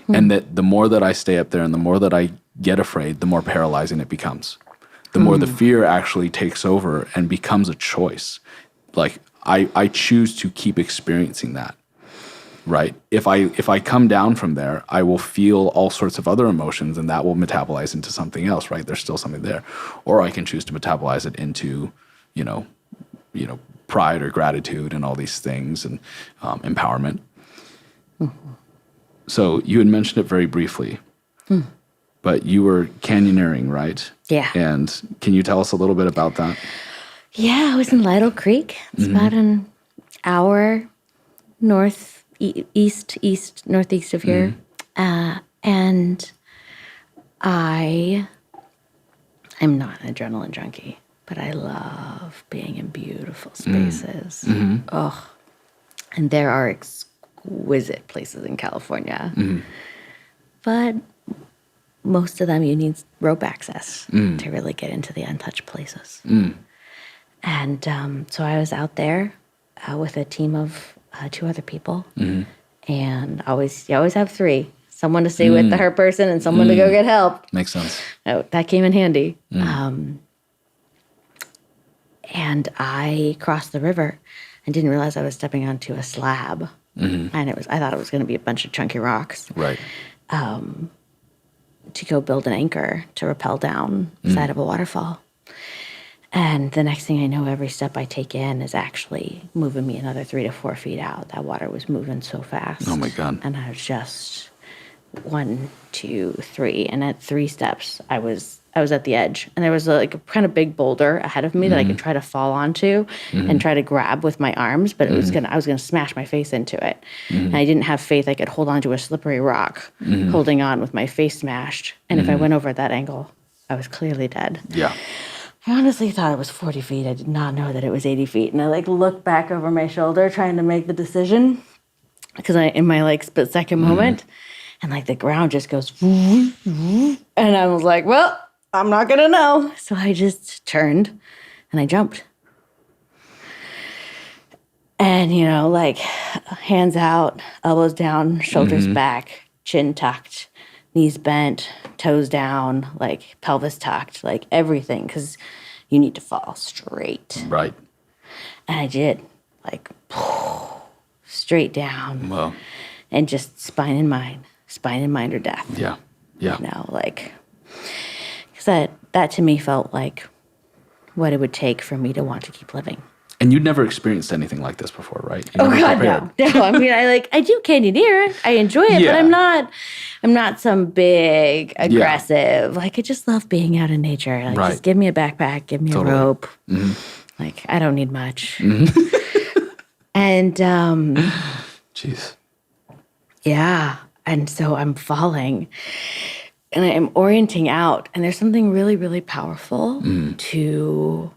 And that the more that I stay up there and the more that I get afraid, the more paralyzing it becomes. The more the fear actually takes over and becomes a choice. Like I choose to keep experiencing that. Right. If I come down from there, I will feel all sorts of other emotions, and that will metabolize into something else. Right. There's still something there, or I can choose to metabolize it into, pride or gratitude and all these things and empowerment. Mm-hmm. So you had mentioned it very briefly, but you were canyoneering, right? Yeah. And can you tell us a little bit about that? Yeah, I was in Lytle Creek. It's about an hour northeast of here. And I'm not an adrenaline junkie, but I love being in beautiful spaces. Oh, and there are exquisite places in California. But most of them you need rope access to really get into the untouched places. And so I was out there with a team of 2 other people. And you always have 3. Someone to stay with the hurt person and someone to go get help. Makes sense. Oh, that came in handy. And I crossed the river and didn't realize I was stepping onto a slab. And I thought it was going to be a bunch of chunky rocks. Right. To go build an anchor to rappel down the side of a waterfall. And the next thing I know, every step I take in is actually moving me another 3 to 4 feet out. That water was moving so fast. Oh my God. And I was just 1, 2, 3. And at 3 steps, I was at the edge. And there was a kind of big boulder ahead of me that I could try to fall onto and try to grab with my arms, but I was gonna smash my face into it. And I didn't have faith I could hold onto a slippery rock, holding on with my face smashed. And if I went over at that angle, I was clearly dead. Yeah. I honestly thought it was 40 feet. I did not know that it was 80 feet. And I looked back over my shoulder trying to make the decision because in my split second moment, and the ground just goes, and I was like, well, I'm not going to know. So I just turned and I jumped. And, hands out, elbows down, shoulders back, chin tucked, knees bent, toes down, pelvis tucked, everything, because you need to fall straight. Right. And I did, straight down. Wow. And just spine in mind or death. Yeah. Yeah. Because that to me felt like what it would take for me to want to keep living. And you'd never experienced anything like this before, right? Oh God, no. I mean, I do canyoneer. I enjoy it, but I'm not some big aggressive. I just love being out in nature. Just give me a backpack, give me a rope. I don't need much. And jeez. Yeah, and so I'm falling, and I am orienting out, and there's something really, really powerful to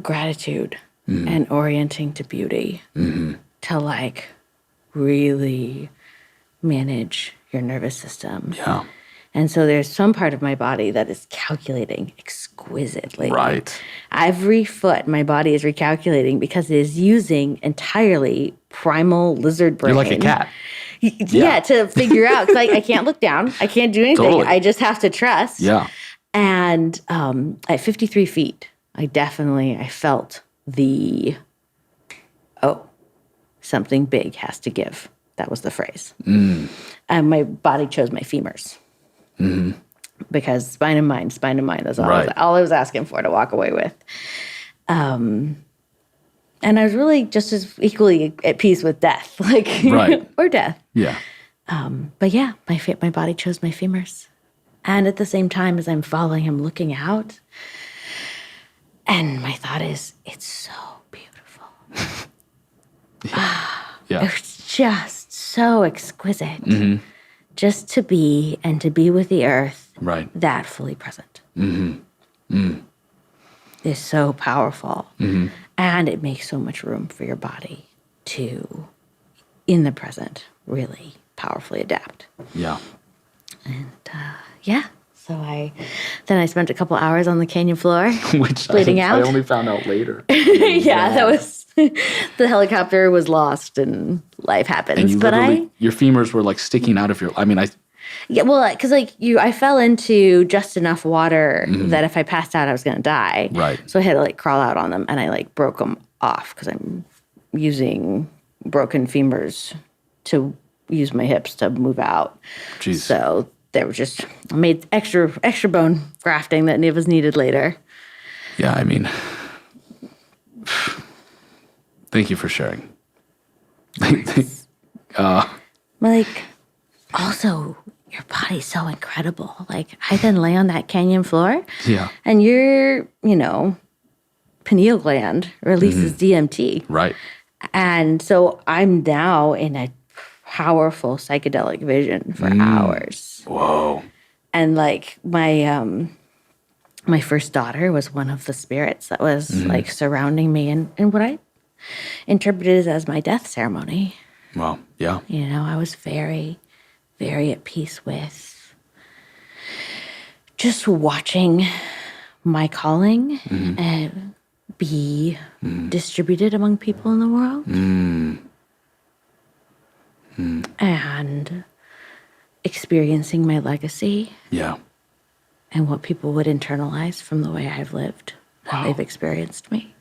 gratitude and orienting to beauty to really manage your nervous system. Yeah. And so there's some part of my body that is calculating exquisitely. Right. Every foot my body is recalculating because it is using entirely primal lizard brain. You're like a cat. Yeah, to figure out. Because I can't look down. I can't do anything. Totally. I just have to trust. Yeah. And at 53 feet, I felt the oh, something big has to give. That was the phrase. And my body chose my femurs. Because spine and mind. That's all I was asking for to walk away with. And I was really just as equally at peace with death, or death. Yeah. But yeah, my body chose my femurs. And at the same time as I'm following, I'm looking out. And my thought is, it's so beautiful. Yeah. It's just so exquisite. Just to be with the earth. Right. That fully present. Is so powerful. And it makes so much room for your body to, in the present, really powerfully adapt. Yeah. And so I spent a couple hours on the canyon floor, Which bleeding out. I only found out later. That was the helicopter was lost and life happens. And your femurs were like sticking out of your. Because I fell into just enough water that if I passed out, I was going to die. Right. So I had to crawl out on them, and I broke them off because I'm using broken femurs to use my hips to move out. Jeez. So they were I made extra bone grafting that was needed later. Yeah, thank you for sharing. Also, your body's so incredible. I then lay on that canyon floor. Yeah. And your, pineal gland releases DMT. Right. And so I'm now in a powerful psychedelic vision for hours. Whoa. And my first daughter was one of the spirits that was surrounding me and what I interpreted as my death ceremony. Wow. Yeah. I was very, very at peace with just watching my calling be distributed among people in the world. And experiencing my legacy. Yeah. And what people would internalize from the way I've lived. Wow. How they've experienced me.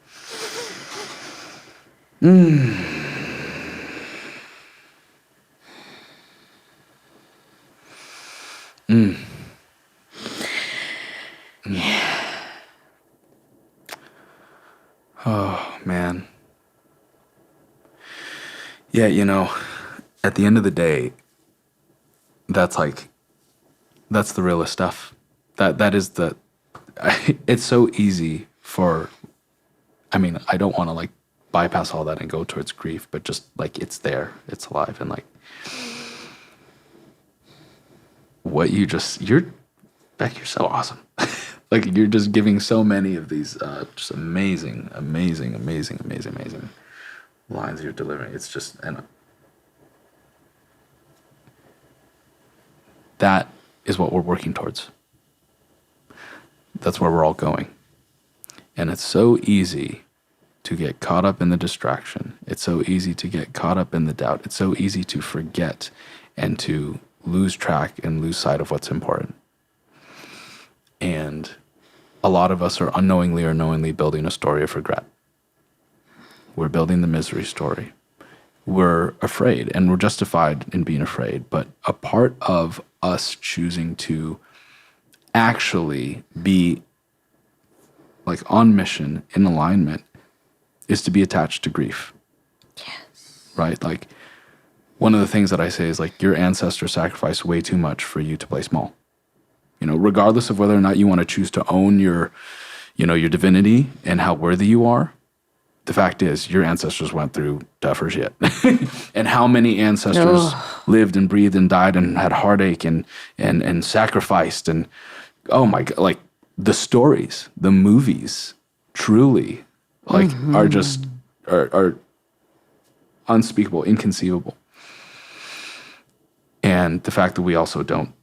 Oh, man. Yeah, at the end of the day, that's the realest stuff. That is it's so easy for, I don't want to bypass all that and go towards grief, but just it's there, it's alive. And what Beck, you're so awesome. You're just giving so many of these just amazing lines you're delivering. It's just, and that is what we're working towards. That's where we're all going. And it's so easy to get caught up in the distraction. It's so easy to get caught up in the doubt. It's so easy to forget and to lose track and lose sight of what's important. And a lot of us are unknowingly or knowingly building a story of regret. We're building the misery story. We're afraid, and we're justified in being afraid. But a part of us choosing to actually be on mission, in alignment, is to be attached to grief. Yes. Right? One of the things that I say is your ancestors sacrificed way too much for you to play small. Regardless of whether or not you want to choose to own your divinity and how worthy you are, the fact is your ancestors went through tougher shit. And how many ancestors lived and breathed and died and had heartache and sacrificed and, oh my God, the stories, the movies, truly, are just, are unspeakable, inconceivable. And the fact that we also don't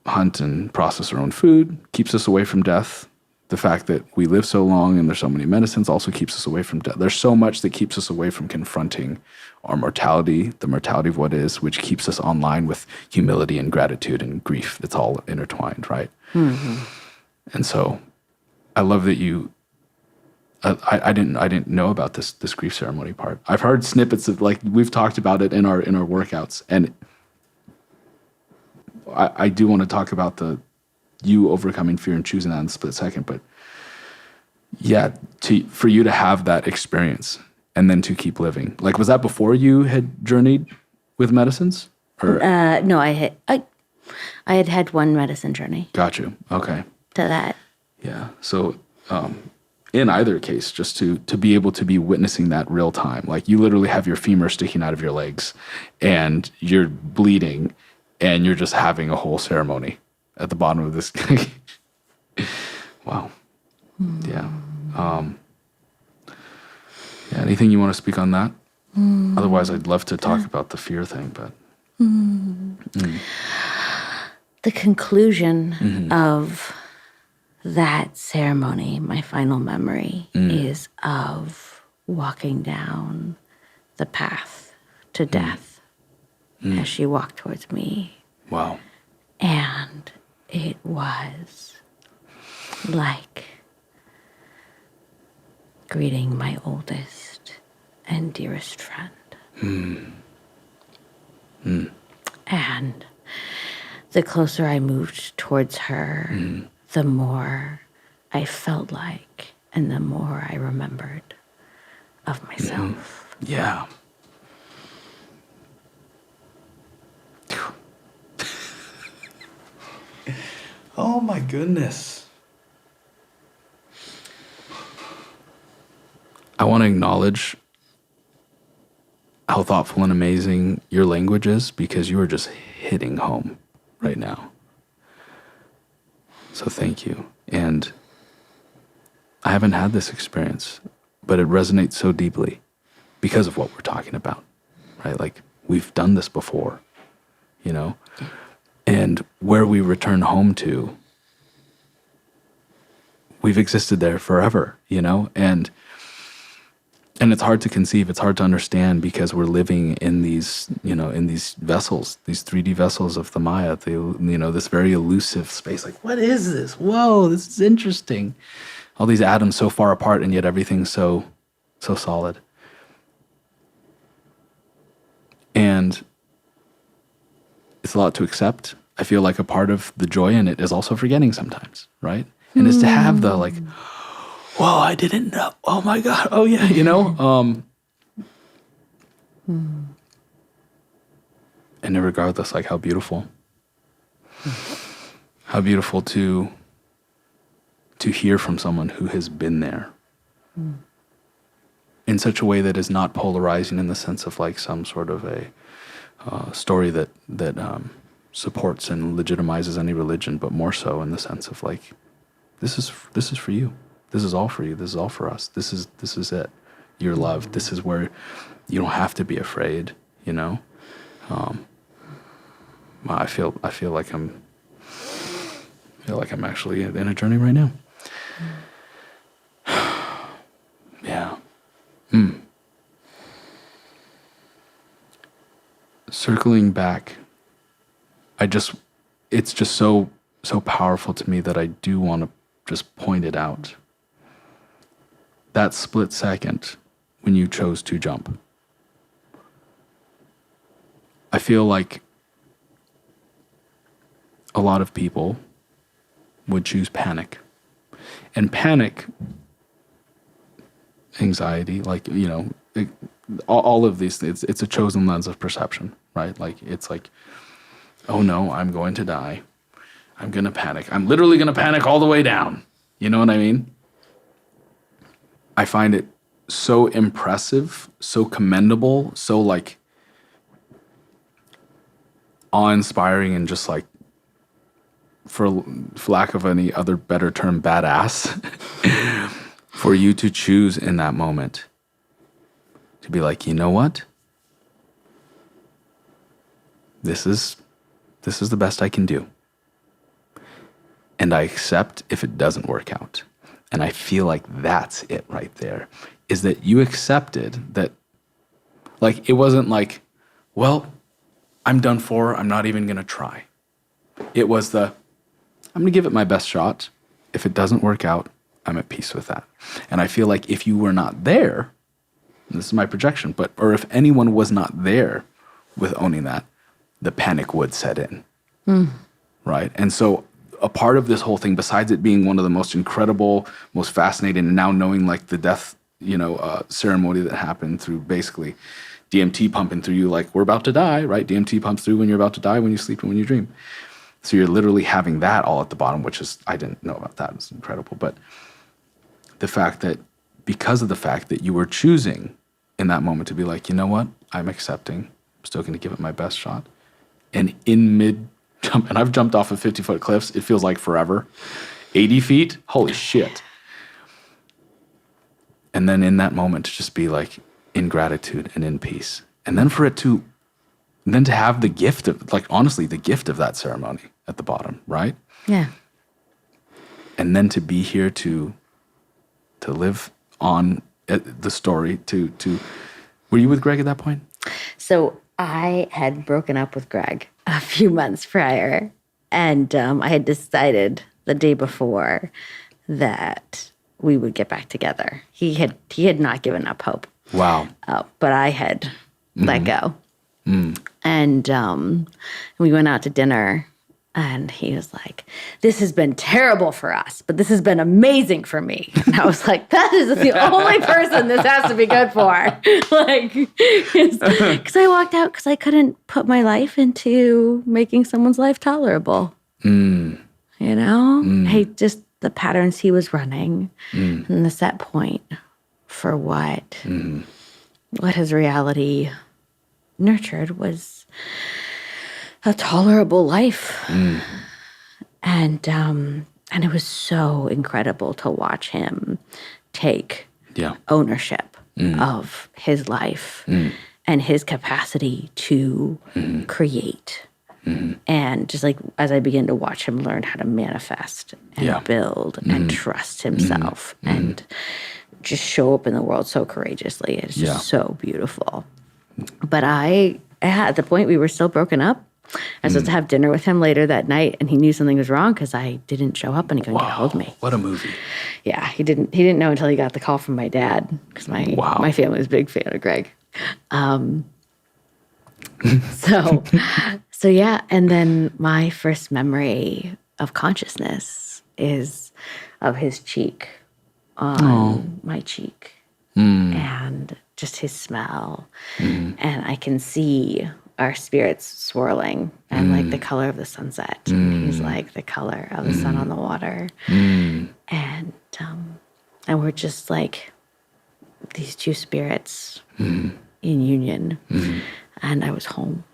hunt and process our own food keeps us away from death. The fact that we live so long and there's so many medicines also keeps us away from death. There's so much that keeps us away from confronting our mortality, the mortality of what is, which keeps us online with humility and gratitude and grief. It's all intertwined, right? And so I love that you I didn't know about this grief ceremony part. I've heard snippets of, like, we've talked about it in our workouts, and I do want to talk about you overcoming fear and choosing that in a split second. But yeah, for you to have that experience and then to keep living. Like, was that before you had journeyed with medicines? Or No, I had one medicine journey. Got you. Okay. To that. Yeah. So in either case, just to be able to be witnessing that real time, like, you literally have your femur sticking out of your legs and you're bleeding and you're just having a whole ceremony at the bottom of this. Wow. Yeah. Yeah. Anything you want to speak on that? Otherwise, I'd love to talk about the fear thing, but. The conclusion of that ceremony, my final memory, is of walking down the path to death as she walked towards me. Wow. And it was like greeting my oldest and dearest friend. And the closer I moved towards her, the more I felt like, and the more I remembered of myself. Yeah. Oh my goodness. I want to acknowledge how thoughtful and amazing your language is, because you are just hitting home right now. So thank you. And I haven't had this experience, but it resonates so deeply because of what we're talking about, right? Like, we've done this before, you know? And where we return home to, we've existed there forever, you know? And it's hard to conceive, it's hard to understand, because we're living in these, you know, in these vessels, these 3D vessels of the Maya, this very elusive space. Like, what is this? Whoa, this is interesting. All these atoms so far apart, and yet everything's so solid. And it's a lot to accept. I feel like a part of the joy in it is also forgetting sometimes, right? And is to have the, like, whoa, I didn't know. Oh my God. Oh yeah, you know? And regardless, like, how beautiful. How beautiful to hear from someone who has been there in such a way that is not polarizing, in the sense of, like, some sort of a story that supports and legitimizes any religion, but more so in the sense of, like, this is for you. This is all for you. This is all for us. This is it. You're loved. This is where you don't have to be afraid, you know? I feel like I'm actually in a journey right now. Yeah. Circling back, it's just so powerful to me that I do want to just point it out. That split second when you chose to jump, I feel like a lot of people would choose panic. And panic, anxiety, like, you know, all of these things, it's a chosen lens of perception, right? Like, it's like, oh no, I'm going to die. I'm going to panic. I'm literally going to panic all the way down. You know what I mean? I find it so impressive, so commendable, so, like, awe-inspiring, and just, like, for lack of any other better term, badass, for you to choose in that moment to be like, you know what? This is the best I can do. And I accept if it doesn't work out. And I feel like that's it right there, is that you accepted that, like, it wasn't like, well, I'm done for, I'm not even going to try. It was I'm going to give it my best shot. If it doesn't work out, I'm at peace with that. And I feel like if you were not there, this is my projection, or if anyone was not there with owning that, the panic would set in, right? And so a part of this whole thing, besides it being one of the most incredible, most fascinating, and now knowing like the death, ceremony that happened through basically DMT pumping through you, like we're about to die, right? DMT pumps through when you're about to die, when you sleep and when you dream. So you're literally having that all at the bottom, which is, I didn't know about that. It's incredible. But because of the fact that you were choosing in that moment to be like, you know what? I'm accepting. I'm still going to give it my best shot. And in mid-jump, and I've jumped off of 50-foot cliffs. It feels like forever. 80 feet? Holy shit. And then in that moment to just be like in gratitude and in peace. And then to have the gift of, like, honestly, the gift of that ceremony at the bottom, right? Yeah. And then to be here to live on the story, were you with Greg at that point? So I had broken up with Greg a few months prior, and I had decided the day before that we would get back together. He had not given up hope. Wow. But I had let go. And we went out to dinner, and he was like, this has been terrible for us, but this has been amazing for me. And I was like, that is the only person this has to be good for. Like, because I walked out because I couldn't put my life into making someone's life tolerable. Just the patterns he was running and the set point for what his reality nurtured was a tolerable life. And it was so incredible to watch him take ownership of his life and his capacity to create. And just like as I began to watch him learn how to manifest and build and trust himself and just show up in the world so courageously, it's just so beautiful. But at the point we were still broken up, I was supposed to have dinner with him later that night, and he knew something was wrong because I didn't show up and he couldn't get hold of me. What a movie. Yeah, he didn't know until he got the call from my dad, because my family was a big fan of Greg. So yeah, and then my first memory of consciousness is of his cheek on my cheek, and just his smell, and I can see our spirits swirling, and like the color of the sunset, and he's like the color of the sun on the water, and we're just like these two spirits in union, and I was home.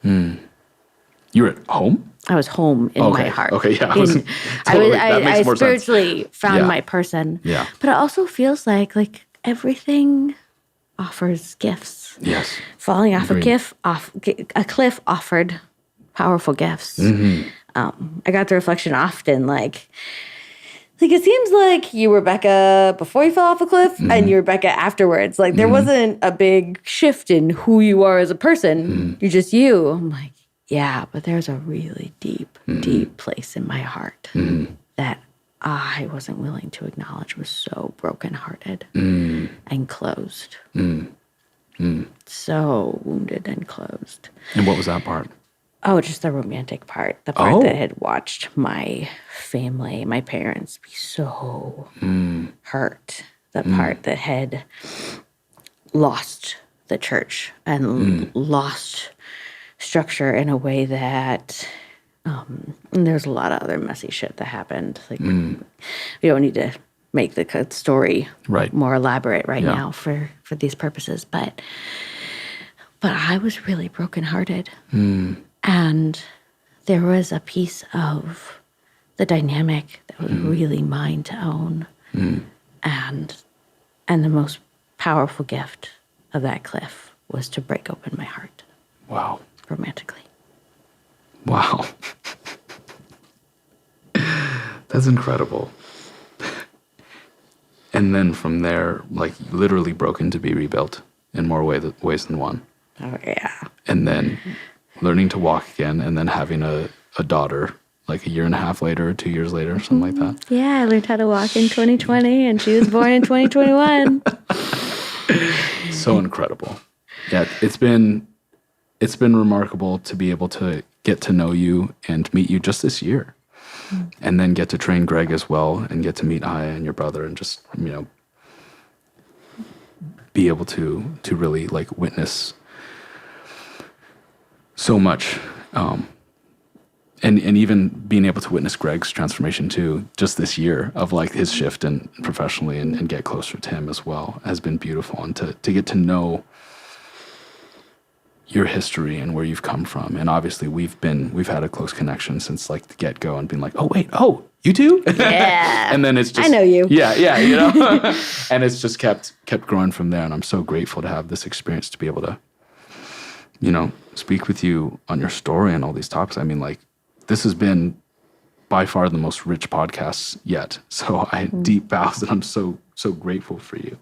You were at home? I was home in my heart. Okay, yeah. I spiritually found my person. Yeah. But it also feels like everything offers gifts. Yes. Falling off a cliff offered powerful gifts. I got the reflection often, like it seems like you were Becca before you fell off a cliff, and you were Becca afterwards. Like there wasn't a big shift in who you are as a person. You're just you. I'm like, yeah, but there's a really deep, deep place in my heart that I wasn't willing to acknowledge was so brokenhearted and closed. So wounded and closed. And what was that part? Oh, just the romantic part. The part that had watched my family, my parents be so hurt. The part that had lost the church and lost structure in a way that there's a lot of other messy shit that happened. Like we don't need to make the story more elaborate now for these purposes, but I was really brokenhearted. And there was a piece of the dynamic that was really mine to own. And the most powerful gift of that cliff was to break open my heart. Wow. Romantically. Wow. That's incredible. And then from there, like literally broken to be rebuilt in more ways than one. Oh, yeah. And then learning to walk again, and then having a daughter like a year and a half later or 2 years later or something like that. Yeah, I learned how to walk in 2020 and she was born in 2021. So incredible. Yeah, it's been remarkable to be able to get to know you and meet you just this year. And then get to train Greg as well and get to meet Aya and your brother and just, be able to really like witness so much. And even being able to witness Greg's transformation too, just this year of like his shift and professionally and get closer to him as well has been beautiful. And to get to know your history and where you've come from. And obviously we've had a close connection since like the get-go and being like, you too? Yeah. And then it's just, I know you. Yeah, and it's just kept growing from there. And I'm so grateful to have this experience to be able to, speak with you on your story and all these topics. I mean, like, this has been by far the most rich podcast yet. So I deep bows and I'm so grateful for you.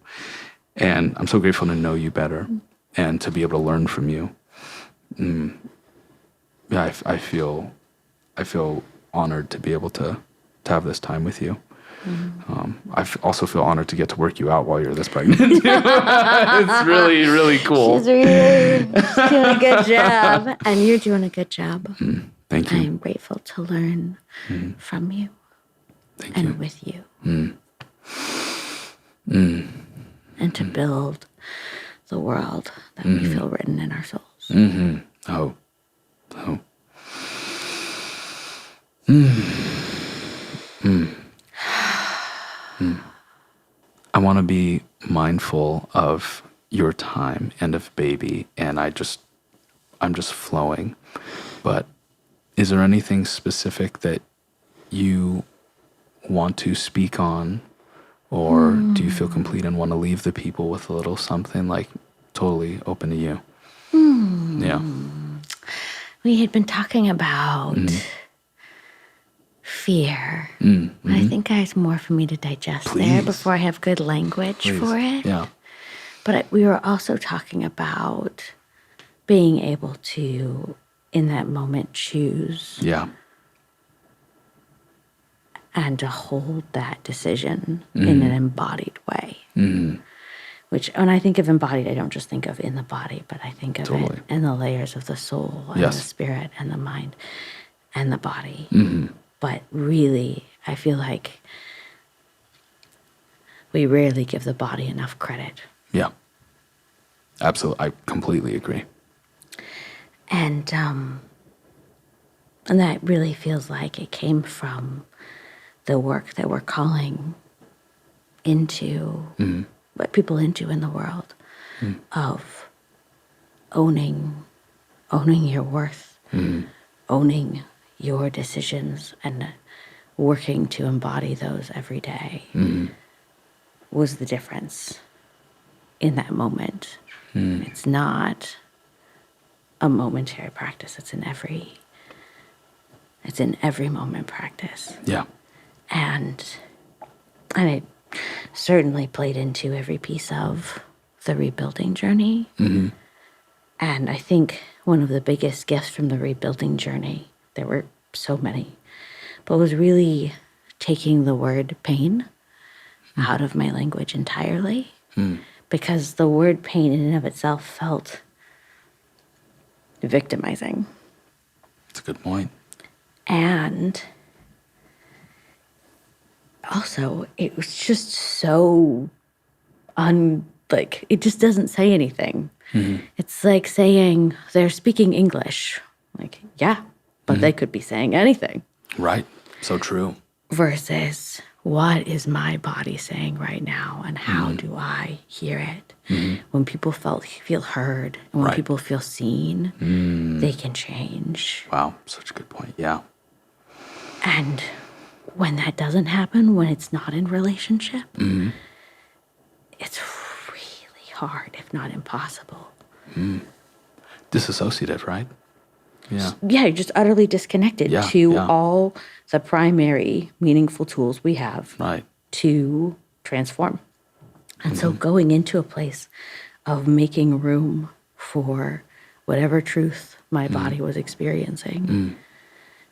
And I'm so grateful to know you better and to be able to learn from you. Yeah, I feel honored to be able to have this time with you. I also feel honored to get to work you out while you're this pregnant. It's really, really cool. She's doing a good job. And you're doing a good job. Thank you. I am grateful to learn from you. Thank you. And with you. And to build the world that we feel written in our souls. Oh. I want to be mindful of your time and of baby, and I'm just flowing. But is there anything specific that you want to speak on, or do you feel complete and want to leave the people with a little something? Like, totally open to you. Yeah. We had been talking about fear. I think it's more for me to digest there before I have good language for it. Yeah. But we were also talking about being able to, in that moment, choose. Yeah. And to hold that decision in an embodied way. Which, when I think of embodied, I don't just think of in the body, but I think of it in the layers of the soul and the spirit and the mind and the body. But really, I feel like we rarely give the body enough credit. Yeah. Absolutely. I completely agree. And that really feels like it came from the work that we're calling into, what people into in the world, of owning your worth, owning your decisions, and working to embody those every day was the difference in that moment. It's not a momentary practice. It's in every moment practice. Yeah. And it certainly played into every piece of the rebuilding journey. And I think one of the biggest gifts from the rebuilding journey, there were so many, but was really taking the word pain out of my language entirely. Because the word pain in and of itself felt victimizing. That's a good point. And also, it was just so it just doesn't say anything. It's like saying they're speaking English. Like, yeah, but they could be saying anything. Right. So true. Versus, what is my body saying right now, and how do I hear it? When people feel heard, and when people feel seen, they can change. Wow, such a good point. Yeah. And when that doesn't happen, when it's not in relationship, it's really hard, if not impossible. Disassociative, right? Yeah. Yeah, you're just utterly disconnected to all the primary meaningful tools we have to transform. And so going into a place of making room for whatever truth my body was experiencing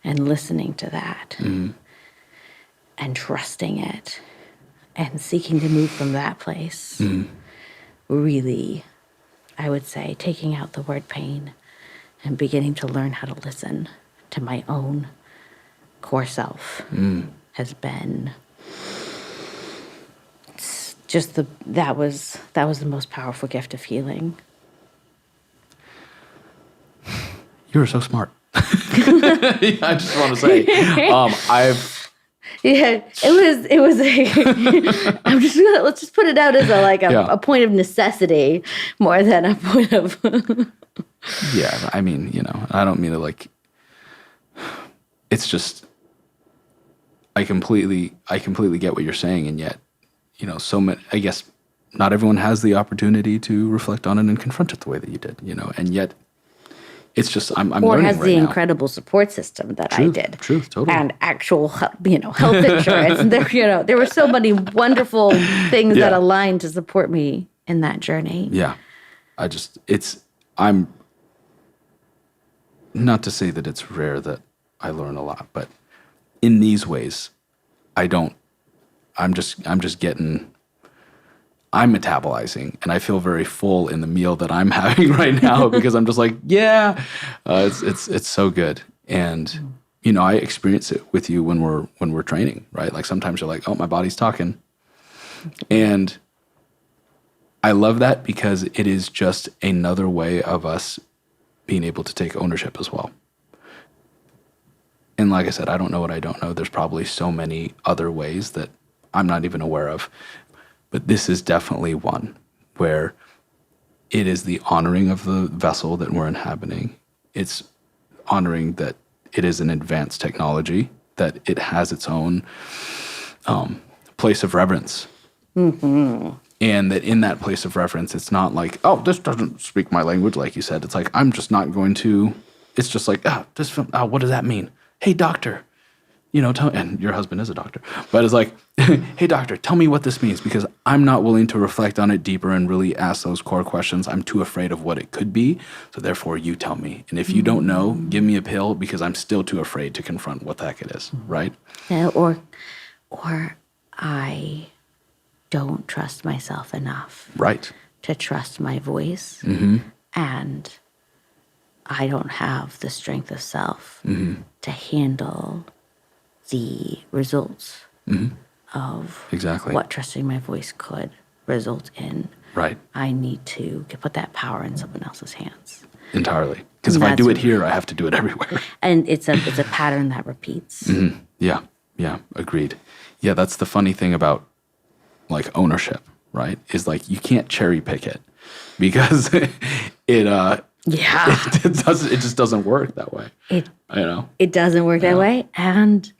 and listening to that and trusting it and seeking to move from that place. Really, I would say, taking out the word pain and beginning to learn how to listen to my own core self has been just that was the most powerful gift of healing. You're so smart. I just want to say, it was let's just put it out as a point of necessity more than a point of yeah, I mean, I don't mean to it's just I completely get what you're saying, and yet, so many, I guess not everyone has the opportunity to reflect on it and confront it the way that you did, and yet it's just I'm or learning has right the now. Incredible support system that I did. Truth, totally. And actual, health insurance. And there were so many wonderful things that aligned to support me in that journey. Yeah. I'm not to say that it's rare that I learn a lot, but in these ways, I'm just I'm metabolizing, and I feel very full in the meal that I'm having right now because I'm just it's so good. And, I experience it with you when we're training, right? Like sometimes you're like, oh, my body's talking. And I love that because it is just another way of us being able to take ownership as well. And like I said, I don't know what I don't know. There's probably so many other ways that I'm not even aware of. But this is definitely one where it is the honoring of the vessel that we're inhabiting. It's honoring that it is an advanced technology, that it has its own place of reverence. And that in that place of reverence, it's not like, oh, this doesn't speak my language, like you said. It's like, I'm just not going to, it's just like, what does that mean? Hey, doctor. And your husband is a doctor, but it's like, hey, doctor, tell me what this means, because I'm not willing to reflect on it deeper and really ask those core questions. I'm too afraid of what it could be. So therefore you tell me. And if you don't know, give me a pill, because I'm still too afraid to confront what the heck it is. Right. Yeah, or I don't trust myself enough. Right. To trust my voice. And I don't have the strength of self to handle the results of what trusting my voice could result in. Right. I need to put that power in someone else's hands. Entirely. Because if I do it here, I have to do it everywhere. And it's a pattern that repeats. Yeah. Yeah. Agreed. Yeah. That's the funny thing about ownership, right? Is you can't cherry pick it, because it just doesn't work that way. It doesn't work that way. And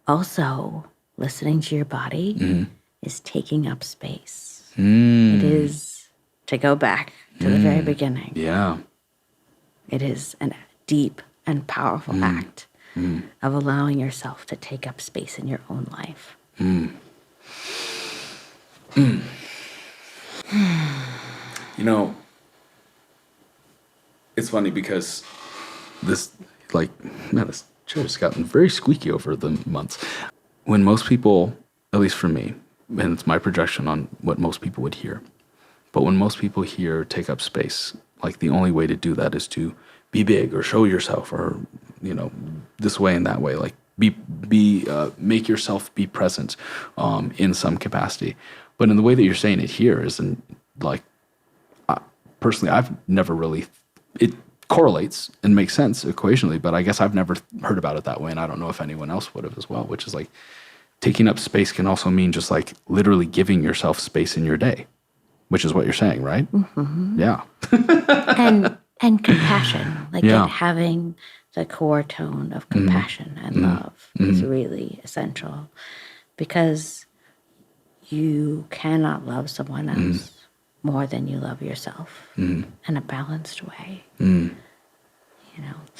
also, listening to your body is taking up space. It is, to go back to the very beginning. Yeah. It is a deep and powerful act of allowing yourself to take up space in your own life. It's funny because this chair has gotten very squeaky over the months. When most people, at least for me, and it's my projection on what most people would hear, but when most people hear take up space, the only way to do that is to be big or show yourself, or, this way and that way, make yourself be present in some capacity. But in the way that you're saying it here isn't personally, I've never really, it correlates and makes sense equationally, but I guess I've never heard about it that way, and I don't know if anyone else would have as well, which is taking up space can also mean just literally giving yourself space in your day, which is what you're saying, right? Yeah. and compassion, having the core tone of compassion and love is really essential, because you cannot love someone else more than you love yourself in a balanced way. The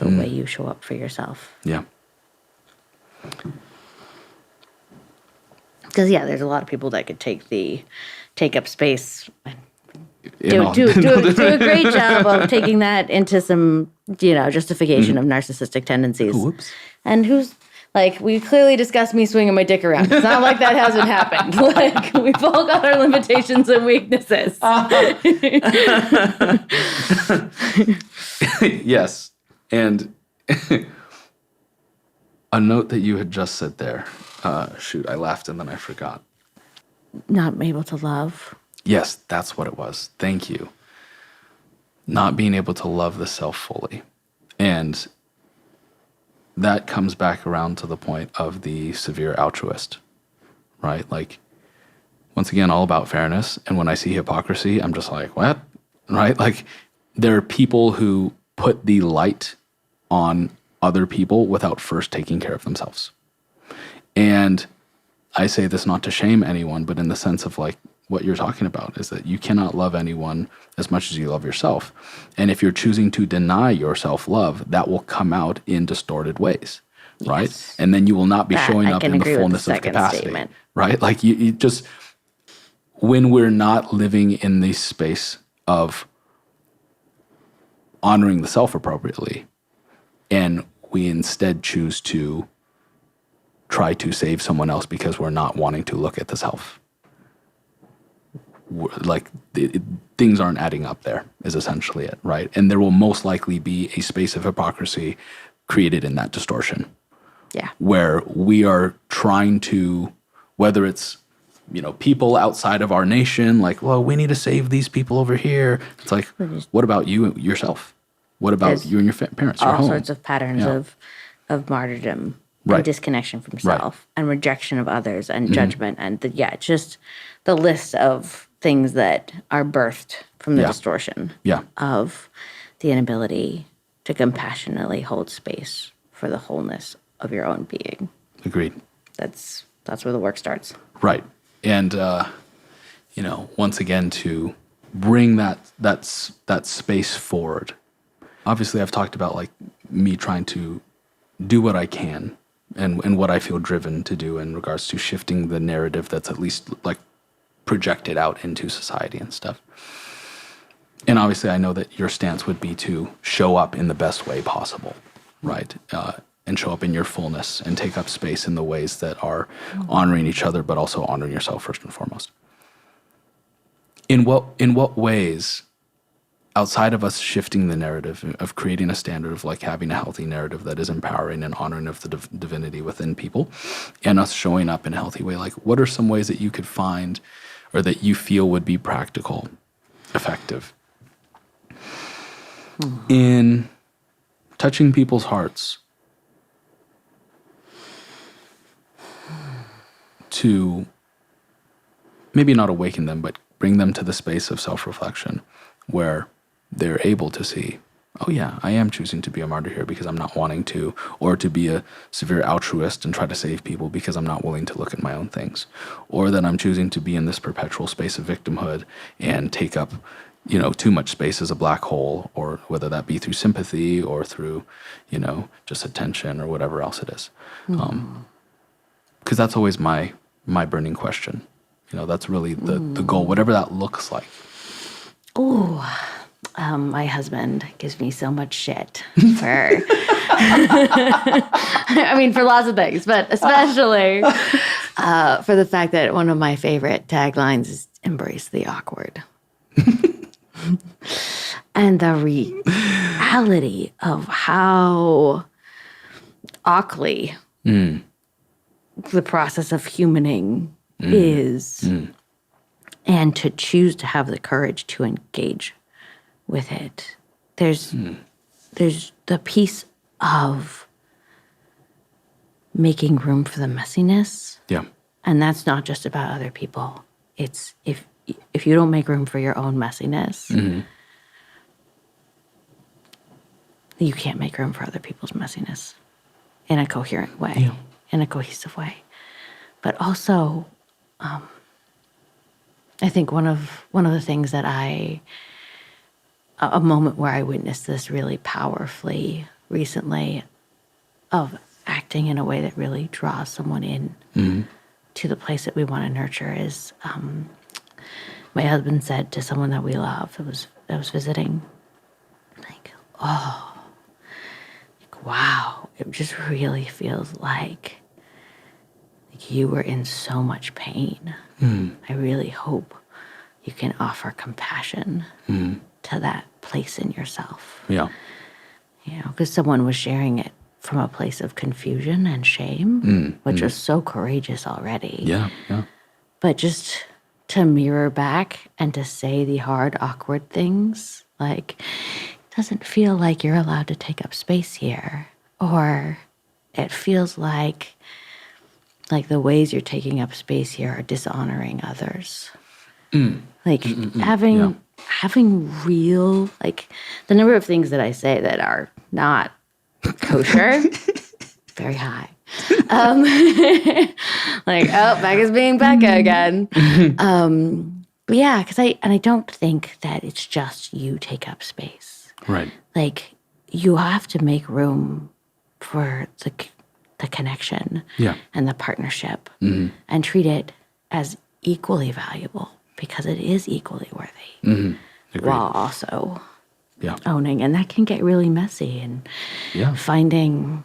way you show up for yourself. Yeah. Because, there's a lot of people that could take up space do a great job of taking that into some, justification of narcissistic tendencies. Whoops. And who's like, we clearly discussed me swinging my dick around. It's not like that hasn't happened. Like, we've all got our limitations and weaknesses. Yes. And a note that you had just said there. Shoot, I laughed and then I forgot. Not able to love. Yes, that's what it was. Thank you. Not being able to love the self fully. And that comes back around to the point of the severe altruist, right? Like, once again, all about fairness. And when I see hypocrisy, I'm just like, what? Right? Like, there are people who put the light on other people without first taking care of themselves. And I say this not to shame anyone, but in the sense of like what you're talking about is that you cannot love anyone as much as you love yourself. And if you're choosing to deny yourself love, that will come out in distorted ways, right? Yes. And then you will not be showing up in the fullness of capacity, statement. right? Like you just, when we're not living in the space of honoring the self appropriately, and we instead choose to try to save someone else because we're not wanting to look at the self. Things aren't adding up there is essentially it, right? And there will most likely be a space of hypocrisy created in that distortion. Yeah. Where we are trying to, whether it's, people outside of our nation, like, well, we need to save these people over here. It's like, what about you yourself? What about you and your parents, your home? All sorts of patterns of martyrdom. And disconnection from self and rejection of others and judgment and just the list of things that are birthed from the distortion of the inability to compassionately hold space for the wholeness of your own being. Agreed. That's where the work starts. Right. And once again, to bring that space forward. Obviously, I've talked about like me trying to do what I can and what I feel driven to do in regards to shifting the narrative that's at least like projected out into society and stuff. And obviously I know that your stance would be to show up in the best way possible, right? And show up in your fullness and take up space in the ways that are honoring each other, but also honoring yourself first and foremost. In what ways, outside of us shifting the narrative, of creating a standard of like having a healthy narrative that is empowering and honoring of the divinity within people, and us showing up in a healthy way, like what are some ways that you could find or that you feel would be practical, effective in touching people's hearts to maybe not awaken them, but bring them to the space of self-reflection where they're able to see, oh yeah, I am choosing to be a martyr here because I'm not wanting to, or to be a severe altruist and try to save people because I'm not willing to look at my own things, or that I'm choosing to be in this perpetual space of victimhood and take up, too much space as a black hole, or whether that be through sympathy or through, just attention or whatever else it is. Because that's always my burning question. That's really the goal, whatever that looks like. My husband gives me so much shit for, for lots of things, but especially for the fact that one of my favorite taglines is embrace the awkward. And the reality of how awkwardly the process of humaning is, and to choose to have the courage to engage with it. There's the piece of making room for the messiness. Yeah. And that's not just about other people. It's if you don't make room for your own messiness, you can't make room for other people's messiness in a coherent way, in a cohesive way. But also, I think one of the things that a moment where I witnessed this really powerfully recently, of acting in a way that really draws someone in to the place that we want to nurture, is my husband said to someone that we love that was visiting, like, oh, like, wow, it just really feels like you were in so much pain. I really hope you can offer compassion to that place in yourself. Yeah. You know, because someone was sharing it from a place of confusion and shame, which was so courageous already. Yeah. Yeah. But just to mirror back and to say the hard, awkward things, like, it doesn't feel like you're allowed to take up space here. Or it feels like the ways you're taking up space here are dishonoring others. Like having real, like, the number of things that I say that are not kosher, very high. Like, oh, Becca's being Becca again. But yeah, because I don't think that it's just you take up space. Right. Like, you have to make room for the connection and the partnership and treat it as equally valuable because it is equally worthy while also owning. And that can get really messy and finding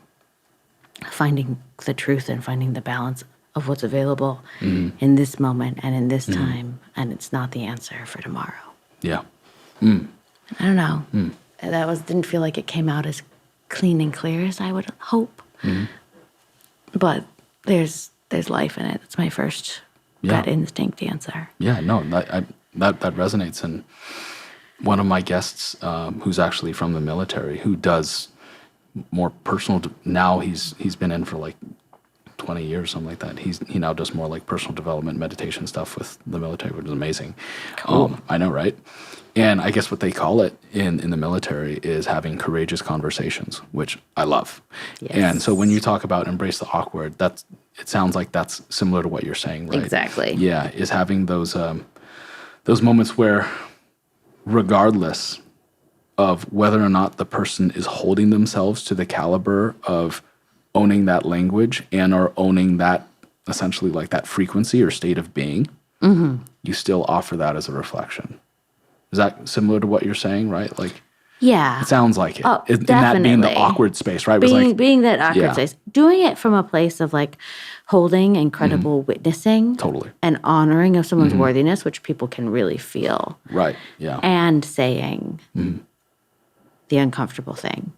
the truth and finding the balance of what's available in this moment and in this time. And it's not the answer for tomorrow. Yeah. I don't know. That didn't feel like it came out as clean and clear as I would hope. But there's life in it. It's my first gut instinct answer. Yeah, no, that resonates. And one of my guests, who's actually from the military, who does more personal. Now he's been in for like 20 years, something like that. He now does more like personal development, meditation stuff with the military, which is amazing. Cool. I know, right? And I guess what they call it in the military is having courageous conversations, which I love. Yes. And so when you talk about embrace the awkward, it sounds like that's similar to what you're saying, right? Exactly. Yeah, is having those moments where, regardless of whether or not the person is holding themselves to the caliber of owning that language and or owning that, essentially like that frequency or state of being, you still offer that as a reflection. Is that similar to what you're saying, right? Like, yeah, it sounds like it. Oh, in that being the awkward space, right? Being that awkward space, doing it from a place of like holding incredible witnessing, totally, and honoring of someone's worthiness, which people can really feel, right? Yeah, and saying the uncomfortable thing,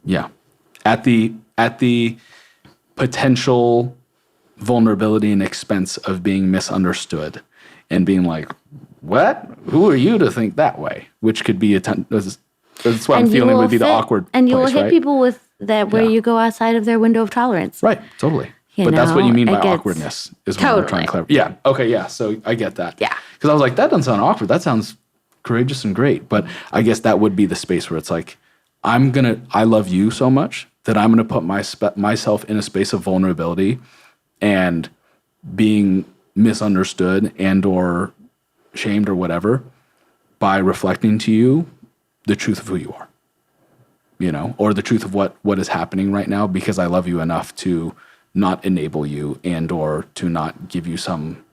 at the potential vulnerability and expense of being misunderstood and being like, what? Who are you to think that way? Which could be that's what I'm feeling would be the awkward and you place, will hit right? people with that where you go outside of their window of tolerance. Right, totally. But that's what you mean by awkwardness is what I'm trying to clarify. Yeah, okay, yeah, so I get that. Yeah. Because I was like, that doesn't sound awkward. That sounds courageous and great. But I guess that would be the space where it's like, I love you so much that I'm going to put myself in a space of vulnerability and being misunderstood and or shamed or whatever by reflecting to you the truth of who you are, or the truth of what is happening right now, because I love you enough to not enable you and or to not give you some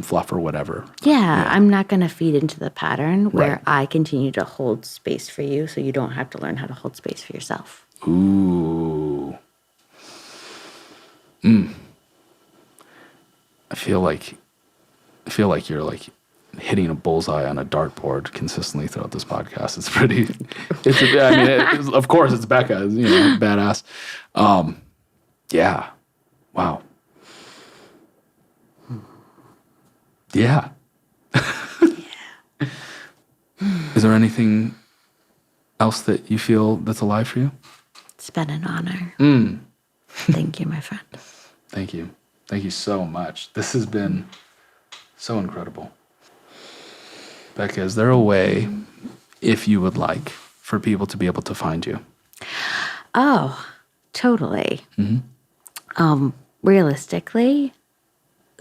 fluff or whatever. Yeah, I'm not going to feed into the pattern where I continue to hold space for you so you don't have to learn how to hold space for yourself. Ooh. I feel like you're like hitting a bullseye on a dartboard consistently throughout this podcast. It's pretty. Of course, it's Becca. Badass. Yeah. Wow. Yeah. Is there anything else that you feel that's alive for you? It's been an honor. Thank you, my friend. Thank you. Thank you so much. This has been so incredible. Becca, is there a way, if you would like, for people to be able to find you? Oh, totally. Realistically,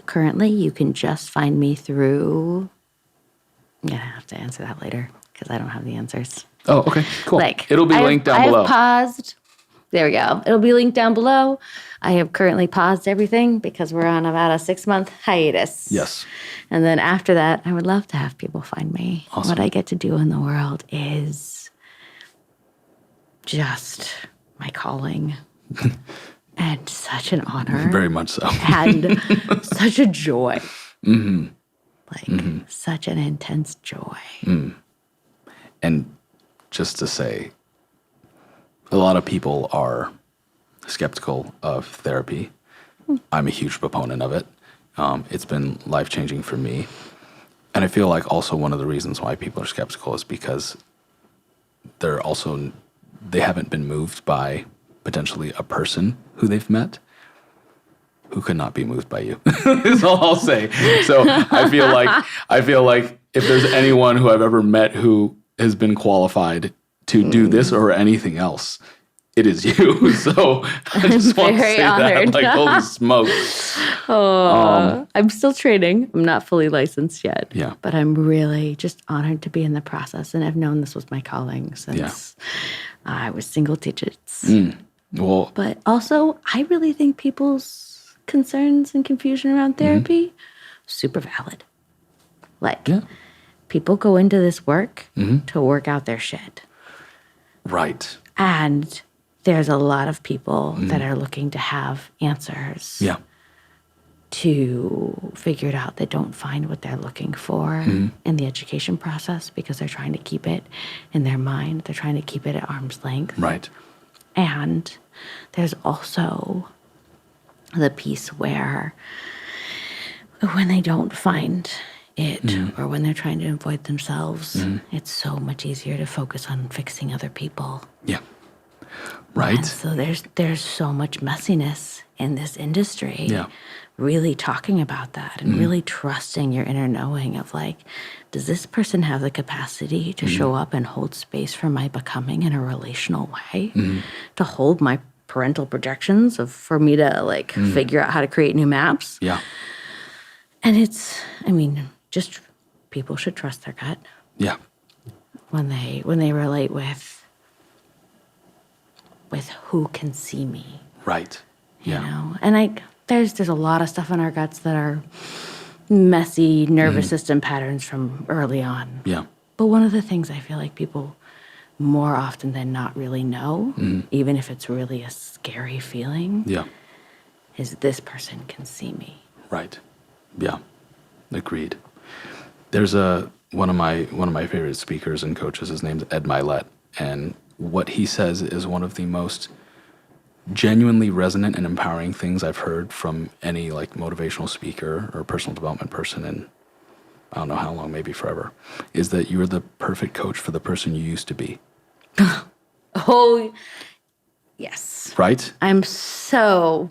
currently, you can just find me through... I'm going to have to answer that later because I don't have the answers. Oh, okay, cool. It'll be linked down below. I've paused There we go. It'll be linked down below. I have currently paused everything because we're on about a 6-month hiatus. Yes. And then after that, I would love to have people find me. Awesome. What I get to do in the world is just my calling. And such an honor. Very much so. And such a joy. Such an intense joy. And just to say, a lot of people are skeptical of therapy. I'm a huge proponent of it. It's been life-changing for me. And I feel like also one of the reasons why people are skeptical is because they haven't been moved by potentially a person who they've met who could not be moved by you. Is all I'll say. So I feel like if there's anyone who I've ever met who has been qualified to do this or anything else, it is you. So I just want to say honored. that. Like, holy smokes. I'm still training. I'm not fully licensed yet. Yeah. But I'm really just honored to be in the process. And I've known this was my calling since I was single digits. Well, But also, I really think people's concerns and confusion around therapy, super valid. Like, people go into this work to work out their shit. right. And there's a lot of people that are looking to have answers Yeah. to figure it out that don't find what they're looking for in the education process because they're trying to keep it in their mind. They're trying to keep it at arm's length. Right. And there's also the piece where when they don't find it or when they're trying to avoid themselves, it's so much easier to focus on fixing other people. Yeah. Right. And so there's so much messiness in this industry. Yeah. Really talking about that and really trusting your inner knowing of like, does this person have the capacity to show up and hold space for my becoming in a relational way? To hold my parental projections for me to like figure out how to create new maps? Yeah. And just people should trust their gut Yeah. when they relate with who can see me. Right. You Yeah. know? And there's a lot of stuff in our guts that are messy nervous system patterns from early on. Yeah. But one of the things I feel like people more often than not really know, even if it's really a scary feeling, Yeah. is this person can see me. Right. Yeah. Agreed. There's one of my favorite speakers and coaches. His name's Ed Milet, and what he says is one of the most genuinely resonant and empowering things I've heard from any like motivational speaker or personal development person in I don't know how long, maybe forever, is that you're the perfect coach for the person you used to be. Oh, yes. Right? I'm so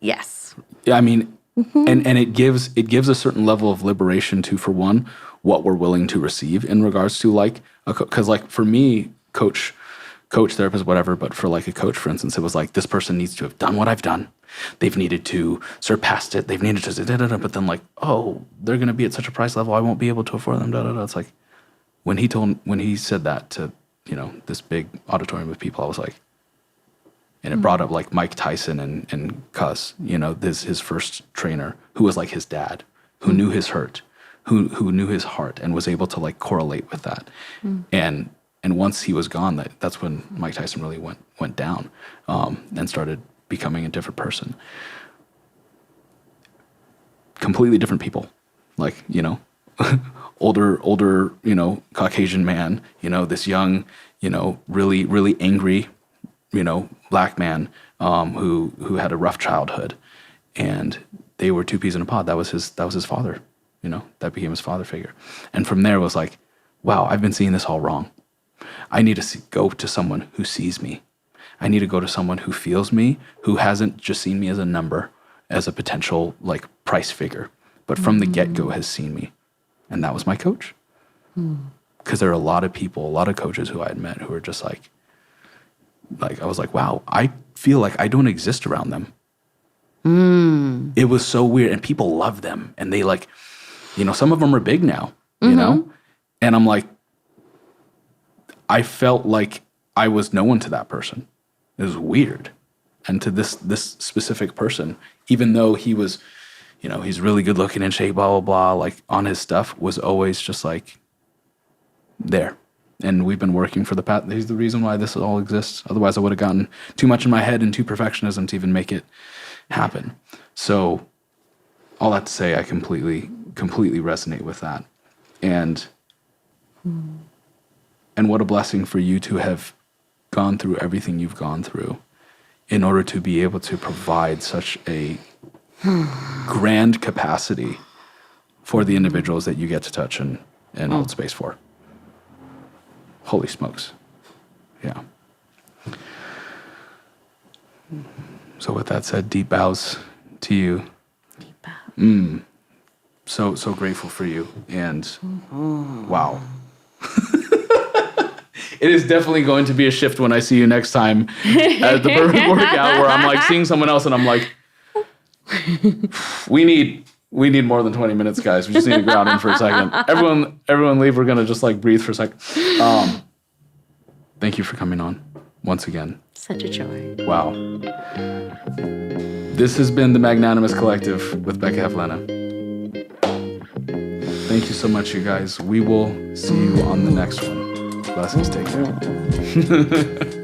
yes. Yeah, I mean, and it gives a certain level of liberation to, for one, what we're willing to receive in regards to like, because like for me, coach, therapist, whatever, but for like a coach, for instance, it was like, this person needs to have done what I've done. They've needed to surpass it. They've needed to, but then like, oh, they're going to be at such a price level, I won't be able to afford them, It's like, when he said that to, this big auditorium of people, I was like, and it brought up like Mike Tyson and Cuss, his first trainer, who was like his dad, who knew his hurt, who knew his heart and was able to like correlate with that. And once he was gone, that's when Mike Tyson really went down and started becoming a different person. Completely different people, like, older, Caucasian man, this young, really, really angry, black man who had a rough childhood, and they were two peas in a pod. That was his father, that became his father figure. And from there it was like, wow, I've been seeing this all wrong. I need to go to someone who sees me. I need to go to someone who feels me, who hasn't just seen me as a number, as a potential like price figure, but from the get-go has seen me. And that was my coach. Because there are a lot of people, a lot of coaches who I had met who were just like I was like, wow, I feel like I don't exist around them. It was so weird. And people love them. And they like, some of them are big now, And I'm like, I felt like I was no one to that person. is weird. And to this specific person, even though he was, he's really good looking in shape, blah, blah, blah, like on his stuff, was always just like there. And we've been working for the path. He's the reason why this all exists. Otherwise, I would have gotten too much in my head and too perfectionism to even make it happen. So all that to say, I completely resonate with that. And what a blessing for you to have gone through everything you've gone through in order to be able to provide such a grand capacity for the individuals that you get to touch and hold space for. Holy smokes. Yeah. So with that said, deep bows to you. Deep bow. So grateful for you. And wow. It is definitely going to be a shift when I see you next time at the perfect workout where I'm like seeing someone else and I'm like, we need more than 20 minutes, guys. We just need to ground in for a second. Everyone leave. We're going to just like breathe for a second. Thank you for coming on once again. Such a joy. Wow. This has been the Magnanimous Collective with Becca Havlena. Thank you so much, you guys. We will see you on the next one. Blessings. Take care.